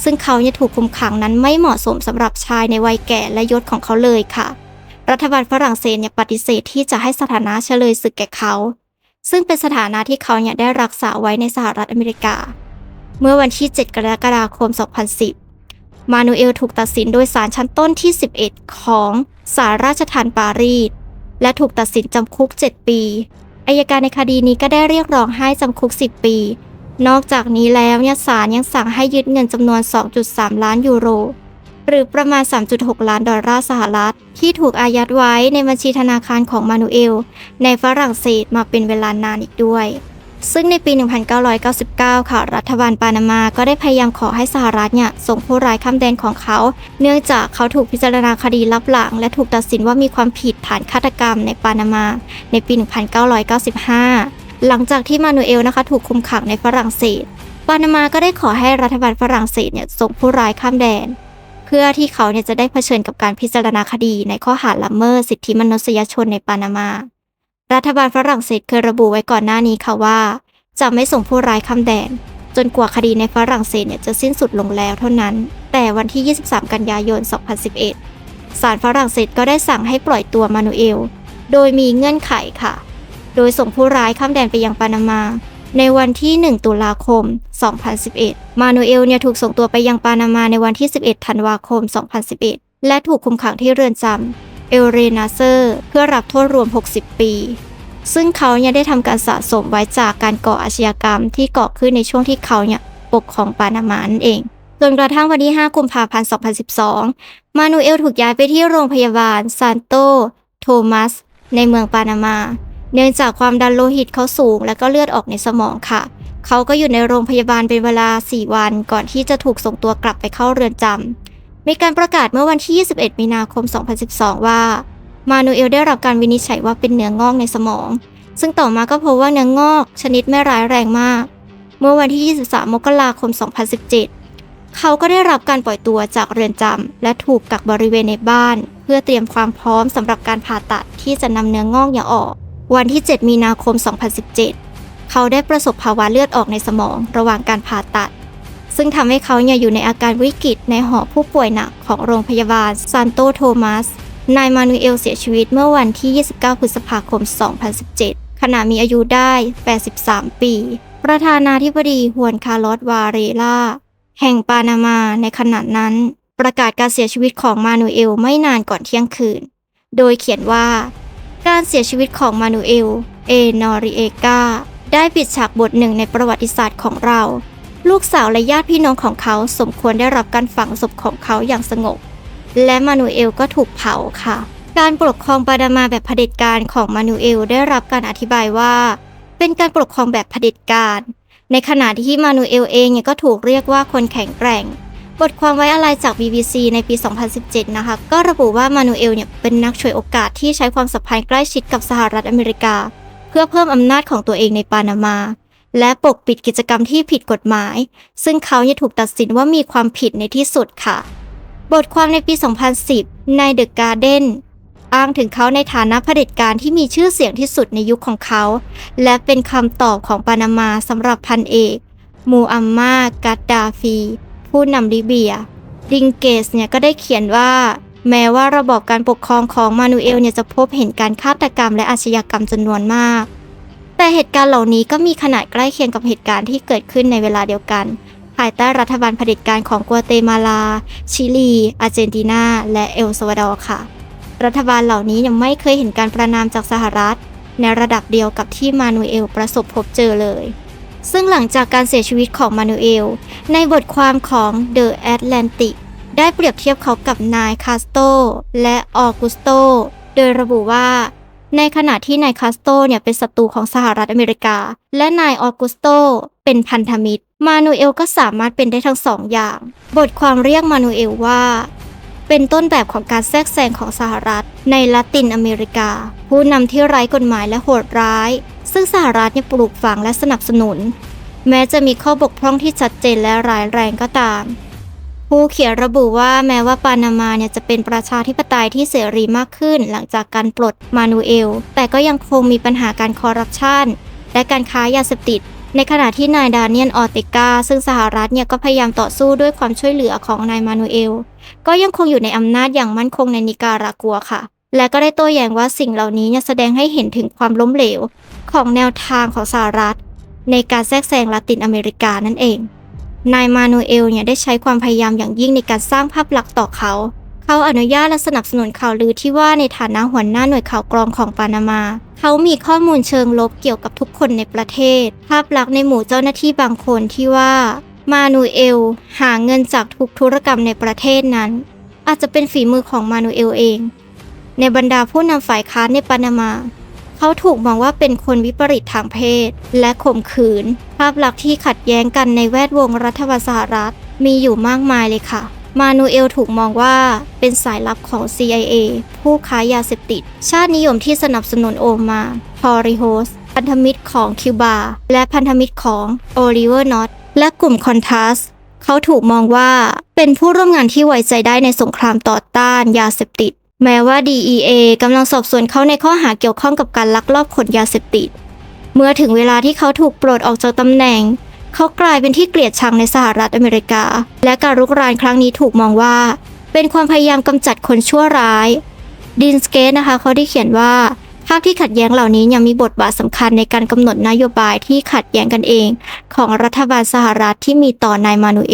ซึ่งเขาถูกคุมขังนั้นไม่เหมาะสมสำหรับชายในวัยแก่และยศของเขาเลยค่ะรัฐบาลฝรั่งเศสปฏิเสธที่จะให้สถานะเฉลยศึกแก่เขาซึ่งเป็นสถานะที่เขาได้รักษาไว้ในสหรัฐอเมริกาเมื่อวันที่ 7 กรกฎาคม 2010 มานูเอลถูกตัดสินโดยศาลชั้นต้นที่ 11 ของศาลราชทัณฑ์ปารีสและถูกตัดสินจำคุก 7 ปีอัยการในคดีนี้ก็ได้เรียกร้องให้จำคุก 10 ปีนอกจากนี้แล้วศาลยังสั่งให้ยึดเงินจำนวน 2.3 ล้านยูโรหรือประมาณ 3.6 ล้านดอลลาร์สหรัฐที่ถูกอายัดไว้ในบัญชีธนาคารของมานูเอลในฝรั่งเศสมาเป็นเวลานานอีกด้วยซึ่งในปี 1999 ค่ะรัฐบาลปานามาก็ได้พยายามขอให้สหรัฐส่งผู้ร้ายข้ามแดนของเขาเนื่องจากเขาถูกพิจารณาคดีลับหลังและถูกตัดสินว่ามีความผิดฐานฆาตกรรมในปานามาในปี 1995 หลังจากที่มานูเอลถูกคุมขังในฝรั่งเศสปานามาก็ได้ขอให้รัฐบาลฝรั่งเศสส่งผู้ร้ายข้ามแดนเพื่อที่เขาจะได้เผชิญกับการพิจารณาคดีในข้อหาละเมิดสิทธิมนุษยชนในปานามารัฐบาลฝรั่งเศสเคยระบุไว้ก่อนหน้านี้ค่ะว่าจะไม่ส่งผู้ร้ายข้ามแดนจนกว่าคดีในฝรั่งเศสจะสิ้นสุดลงแล้วเท่านั้นแต่วันที่ 23 กันยายน 2011 ศาลฝรั่งเศสก็ได้สั่งให้ปล่อยตัวมานูเอลโดยมีเงื่อนไขค่ะโดยส่งผู้ร้ายข้ามแดนไปยังปานามาในวันที่ 1 ตุลาคม 2011 มานูเอลถูกส่งตัวไปยังปานามาในวันที่ 11 ธันวาคม 2011 และถูกคุมขังที่เรือนจำเอลเรนาเซอร์เพื่อรับโทษรวม 60 ปี ซึ่งเขาได้ทำการสะสมไว้จากการก่ออาชญากรรมที่เกิดขึ้นในช่วงที่เขาปกครองปานามานั่นเองจนกระทั่งวันที่ 5 กุมภาพันธ์ 2012 มานูเอลถูกย้ายไปที่โรงพยาบาลซานโตโทมัสในเมืองปานามาเนื่องจากความดันโลหิตเขาสูงและก็เลือดออกในสมองค่ะเขาก็อยู่ในโรงพยาบาลเป็นเวลา 4 วันก่อนที่จะถูกส่งตัวกลับไปเข้าเรือนจำมีการประกาศเมื่อวันที่ 21 มีนาคม 2012 ว่ามานูเอลได้รับการวินิจฉัยว่าเป็นเนื้องอกในสมองซึ่งต่อมาก็พบว่าเนื้องอกชนิดไม่ร้ายแรงมากเมื่อวันที่ 23 มกราคม 2017 เขาก็ได้รับการปล่อยตัวจากเรือนจำและถูกกักบริเวณในบ้านเพื่อเตรียมความพร้อมสำหรับการผ่าตัดที่จะนำเนื้องอกออกวันที่ 7 มีนาคม 2017 เขาได้ประสบภาวะเลือดออกในสมองระหว่างการผ่าตัดซึ่งทำให้เขาอยู่ในอาการวิกฤตในหอผู้ป่วยหนักของโรงพยาบาลซานโตโทมัสนายมานูเอลเสียชีวิตเมื่อวันที่ 29 พฤษภาคม 2017 ขณะมีอายุได้ 83 ปี ประธานาธิบดีฮวนคาร์ลอส วาเรลาแห่งปานามาในขณะนั้นประกาศการเสียชีวิตของมานูเอลไม่นานก่อนเที่ยงคืนโดยเขียนว่าการเสียชีวิตของมานูเอล เอนอริเอกาได้ปิดฉากบทหนึ่งในประวัติศาสตร์ของเราลูกสาวและญาติพี่น้องของเขาสมควรได้รับการฝังศพของเขาอย่างสงบและมานูเอลก็ถูกเผาค่ะการปกครองปานามาแบบเผด็จการของมานูเอลได้รับการอธิบายว่าเป็นการปกครองแบบเผด็จการในขณะที่มานูเอลเองก็ถูกเรียกว่าคนแข็งแกร่งบทความไว้อาลัยจาก BBC ในปี 2017 นะคะก็ระบุว่ามานูเอลเป็นนักฉวยโอกาสที่ใช้ความสัมพันธ์ใกล้ชิดกับสหรัฐอเมริกาเพื่อเพิ่มอำนาจของตัวเองในปานามาและปกปิดกิจกรรมที่ผิดกฎหมายซึ่งเขาถูกตัดสินว่ามีความผิดในที่สุดค่ะบทความในปี 2010 ใน The Guardian อ้างถึงเขาในฐานะเผด็จการที่มีชื่อเสียงที่สุดในยุคของเขาและเป็นคำตอบของปานามาสำหรับพันเอกมูอัมมาร์กัดดาฟีผู้นำลิเบียดิงเกสก็ได้เขียนว่าแม้ว่าระบอบการปกครองของมานูเอลจะพบเห็นการฆาตกรรมและอาชญากรรมจำนวนมากแต่เหตุการณ์เหล่านี้ก็มีขนาดใกล้เคียงกับเหตุการณ์ที่เกิดขึ้นในเวลาเดียวกันภายใต้รัฐบาลเผด็จการของกัวเตมาลาชิลีอาร์เจนตินาและเอลซัลวาดอร์ค่ะรัฐบาลเหล่านี้ยังไม่เคยเห็นการประณามจากสหรัฐในระดับเดียวกับที่มานูเอลประสบพบเจอเลยซึ่งหลังจากการเสียชีวิตของมานูเอลในบทความของ The Atlantic ได้เปรียบเทียบเขากับนายคาสโตและออกุสโตโดยระบุว่าในขณะที่นายคาสโตเป็นศัตรูของสหรัฐอเมริกาและนายออกุสโตเป็นพันธมิตรมานูเอลก็สามารถเป็นได้ทั้งสองอย่างบทความเรียกมานูเอลว่าเป็นต้นแบบของการแทรกแซงของสหรัฐในละตินอเมริกาผู้นำที่ไร้กฎหมายและโหดร้ายซึ่งสหรัฐปลูกฝังและสนับสนุนแม้จะมีข้อบกพร่องที่ชัดเจนและร้ายแรงก็ตาม ผู้เขียนระบุว่าแม้ว่าปานามาเนี่ยจะเป็นประชาธิปไตยที่เสรีมากขึ้นหลังจากการปลดมานูเอลแต่ก็ยังคงมีปัญหาการคอร์รัปชันและการค้ายาเสพติดในขณะที่นายดาเนียลออร์เตกาซึ่งสหรัฐเนี่ยก็พยายามต่อสู้ด้วยความช่วยเหลือของนายมานูเอลก็ยังคงอยู่ในอำนาจอย่างมั่นคงในนิการากัวค่ะและก็ได้โต้แย้งว่าสิ่งเหล่านี้เนี่ยแสดงให้เห็นถึงความล้มเหลวของแนวทางของสหรัฐในการแทรกแซงละตินอเมริกานั่นเองนายมานูเอลเนี่ยได้ใช้ความพยายามอย่างยิ่งในการสร้างภาพลักษณ์ต่อเขาอนุญาตและสนับสนุนข่าวลือที่ว่าในฐานะหัวหน้าหน่วยข่าวกรองของปานามาเขามีข้อมูลเชิงลบเกี่ยวกับทุกคนในประเทศภาพลักษณ์ในหมู่เจ้าหน้าที่บางคนที่ว่ามานูเอลหาเงินจากทุกธุรกรรมในประเทศนั้นอาจจะเป็นฝีมือของมานูเอลเองในบรรดาผู้นำฝ่ายค้านในปานามาเขาถูกมองว่าเป็นคนวิปริตทางเพศและข่มขืนภาพลักษณ์ที่ขัดแย้งกันในแวดวงรัฐบาลสหรัฐมีอยู่มากมายเลยค่ะมานูเอลถูกมองว่าเป็นสายลับของ CIA ผู้ค้ายาเสพติดชาตินิยมที่สนับสนุนโอมาทอริโฮสพันธมิตรของคิวบาและพันธมิตรของโอลิเวอร์นอตและกลุ่มคอนทัสเขาถูกมองว่าเป็นผู้ร่วมงานที่ไว้ใจได้ในสงครามต่อต้านยาเสพติดแม้ว่า DEA กำลังสอบสวนเขาในข้อหาเกี่ยวข้องกับการลักลอบขนยาเสพติดเมื่อถึงเวลาที่เขาถูกปลดออกจากตำแหน่งเขากลายเป็นที่เกลียดชังในสหรัฐอเมริกาและการรุกรานครั้งนี้ถูกมองว่าเป็นความพยายามกำจัดคนชั่วร้ายดินสเกตนะคะเขาได้เขียนว่าภาพที่ขัดแย้งเหล่านี้ยังมีบทบาทสำคัญในการกำหนดนโยบายที่ขัดแย้งกันเองของรัฐบาลสหรัฐที่มีต่อนายมานูเ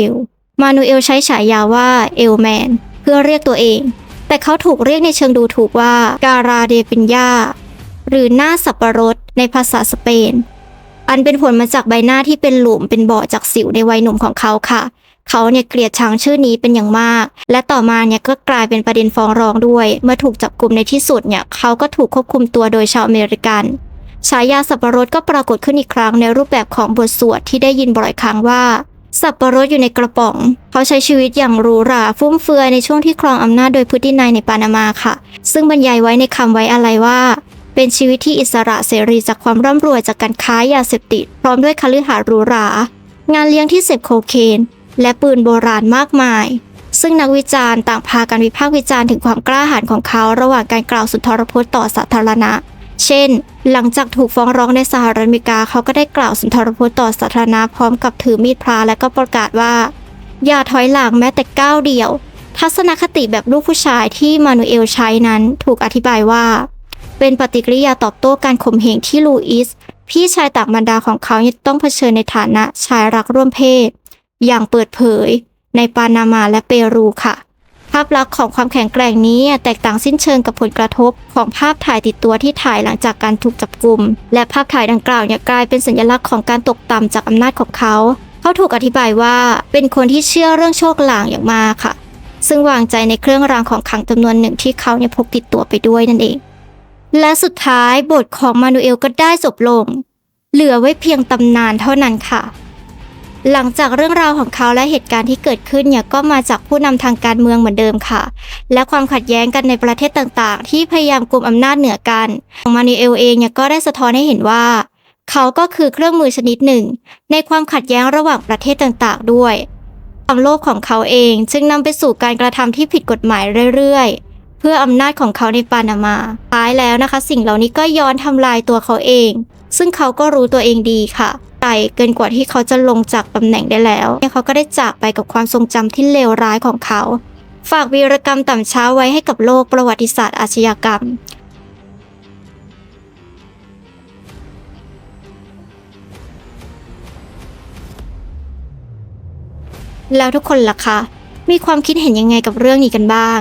อลใช้ฉายาว่าเอลแมนเพื่อเรียกตัวเองแต่เขาถูกเรียกในเชิงดูถูกว่าการาเดปิญญาหรือหน้าสับปะรดในภาษาสเปนอันเป็นผลมาจากใบหน้าที่เป็นหลุมเป็นบ่อจากสิวในวัยหนุ่มของเขาค่ะเขาเนี่ยเกลียดชังชื่อนี้เป็นอย่างมากและต่อมาเนี่ยก็กลายเป็นประเด็นฟ้องร้องด้วยเมื่อถูกจับกุมในที่สุดเนี่ยเขาก็ถูกควบคุมตัวโดยชาวอเมริกันฉายาสับปะรดก็ปรากฏขึ้นอีกครั้งในรูปแบบของบทสวดที่ได้ยินบ่อยครั้งว่าสับปะรดอยู่ในกระป๋องเขาใช้ชีวิตอย่างหรูหราฟุ่มเฟือยในช่วงที่ครองอำนาจโดยผู้ที่นายในปานามาค่ะซึ่งบรรยายไว้ในคำไว้อาลัยว่าเป็นชีวิตที่อิสระเสรีจากความร่ำรวยจากการค้ายาเสพติดพร้อมด้วยคฤหาสน์หรูหรางานเลี้ยงที่เสพโคเคนและปืนโบราณมากมายซึ่งนักวิจารณ์ต่างพากันวิพากษ์วิจารณ์ถึงความกล้าหาญของเขาระหว่างการกล่าวสุนทรพจน์ต่อสาธารณะเช่นหลังจากถูกฟ้องร้องในสหรัฐอเมริกาเขาก็ได้กล่าวสุนทรพจน์ต่อสาธารณะพร้อมกับถือมีดพระและก็ประกาศว่าอย่าถอยหลังแม้แต่ก้าวเดียวทัศนคติแบบลูกผู้ชายที่มานูเอลใช้นั้นถูกอธิบายว่าเป็นปฏิกิริยาตอบโต้การข่มเหงที่ลูอิสพี่ชายต่างบรรดาของเขาต้องเผชิญในฐานะชายรักร่วมเพศอย่างเปิดเผยในปานามาและเปรูค่ะภาพลักษณ์ของความแข็งแกร่งนี้แตกต่างสิ้นเชิงกับผลกระทบของภาพถ่ายติดตัวที่ถ่ายหลังจากการถูกจับกุมและภาพถ่ายดังกล่าวกลายเป็นสัญลักษณ์ของการตกต่ำจากอำนาจของเขาถูกอธิบายว่าเป็นคนที่เชื่อเรื่องโชคลางอย่างมากค่ะซึ่งวางใจในเครื่องรางของขลังจำนวนหนึ่งที่เขาพกติดตัวไปด้วยนั่นเองและสุดท้ายบทของมานูเอลก็ได้จบลงเหลือไว้เพียงตำนานเท่านั้นค่ะหลังจากเรื่องราวของเขาและเหตุการณ์ที่เกิดขึ้นก็มาจากผู้นำทางการเมืองเหมือนเดิมค่ะและความขัดแย้งกันในประเทศต่างๆที่พยายามกุมอำนาจเหนือกันมานูเอลเองก็ได้สะท้อนให้เห็นว่าเขาก็คือเครื่องมือชนิดหนึ่งในความขัดแย้งระหว่างประเทศต่างๆด้วยความโลภของเขาเองจึงนำไปสู่การกระทำที่ผิดกฎหมายเรื่อยๆเพื่ออำนาจของเขาในปานามาท้ายแล้วนะคะสิ่งเหล่านี้ก็ย้อนทำลายตัวเขาเองซึ่งเขาก็รู้ตัวเองดีค่ะไกลเกินกว่าที่เขาจะลงจากตำแหน่งได้แล้วเขาก็ได้จากไปกับความทรงจำที่เลวร้ายของเขาฝากวีรกรรมต่ำช้าไว้ให้กับโลกประวัติศาสตร์อาชญากรรมแล้วทุกคนล่ะคะมีความคิดเห็นยังไงกับเรื่องนี้กันบ้าง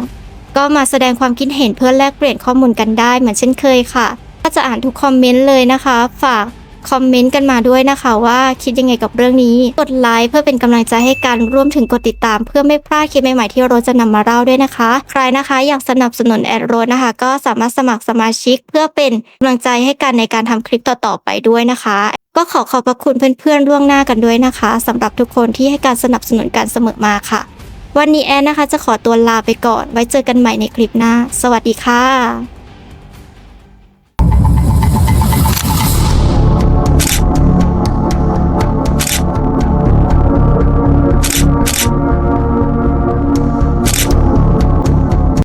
ก็มาแสดงความคิดเห็นเพื่อแลกเปลี่ยนข้อมูลกันได้เหมือนเช่นเคยค่ะก็จะอ่านทุกคอมเมนต์เลยนะคะฝากคอมเมนต์กันมาด้วยนะคะว่าคิดยังไงกับเรื่องนี้กดไลค์เพื่อเป็นกำลังใจให้กันรวมถึงกดติดตามเพื่อไม่พลาดคลิปใหม่ๆที่โรสจะนำมาเล่าด้วยนะคะใครนะคะอยากสนับสนุนแอดโรสนะคะก็สามารถสมัครสมาชิกเพื่อเป็นกำลังใจให้กันในการทำคลิปต่อๆไปด้วยนะคะก็ขอบพระคุณเพื่อนๆล่วงหน้ากันด้วยนะคะสำหรับทุกคนที่ให้การสนับสนุนกันเสมอมาค่ะวันนี้แอนนะคะจะขอตัวลาไปก่อนไว้เจอกันใหม่ในคลิปหน้าสวัสดีค่ะ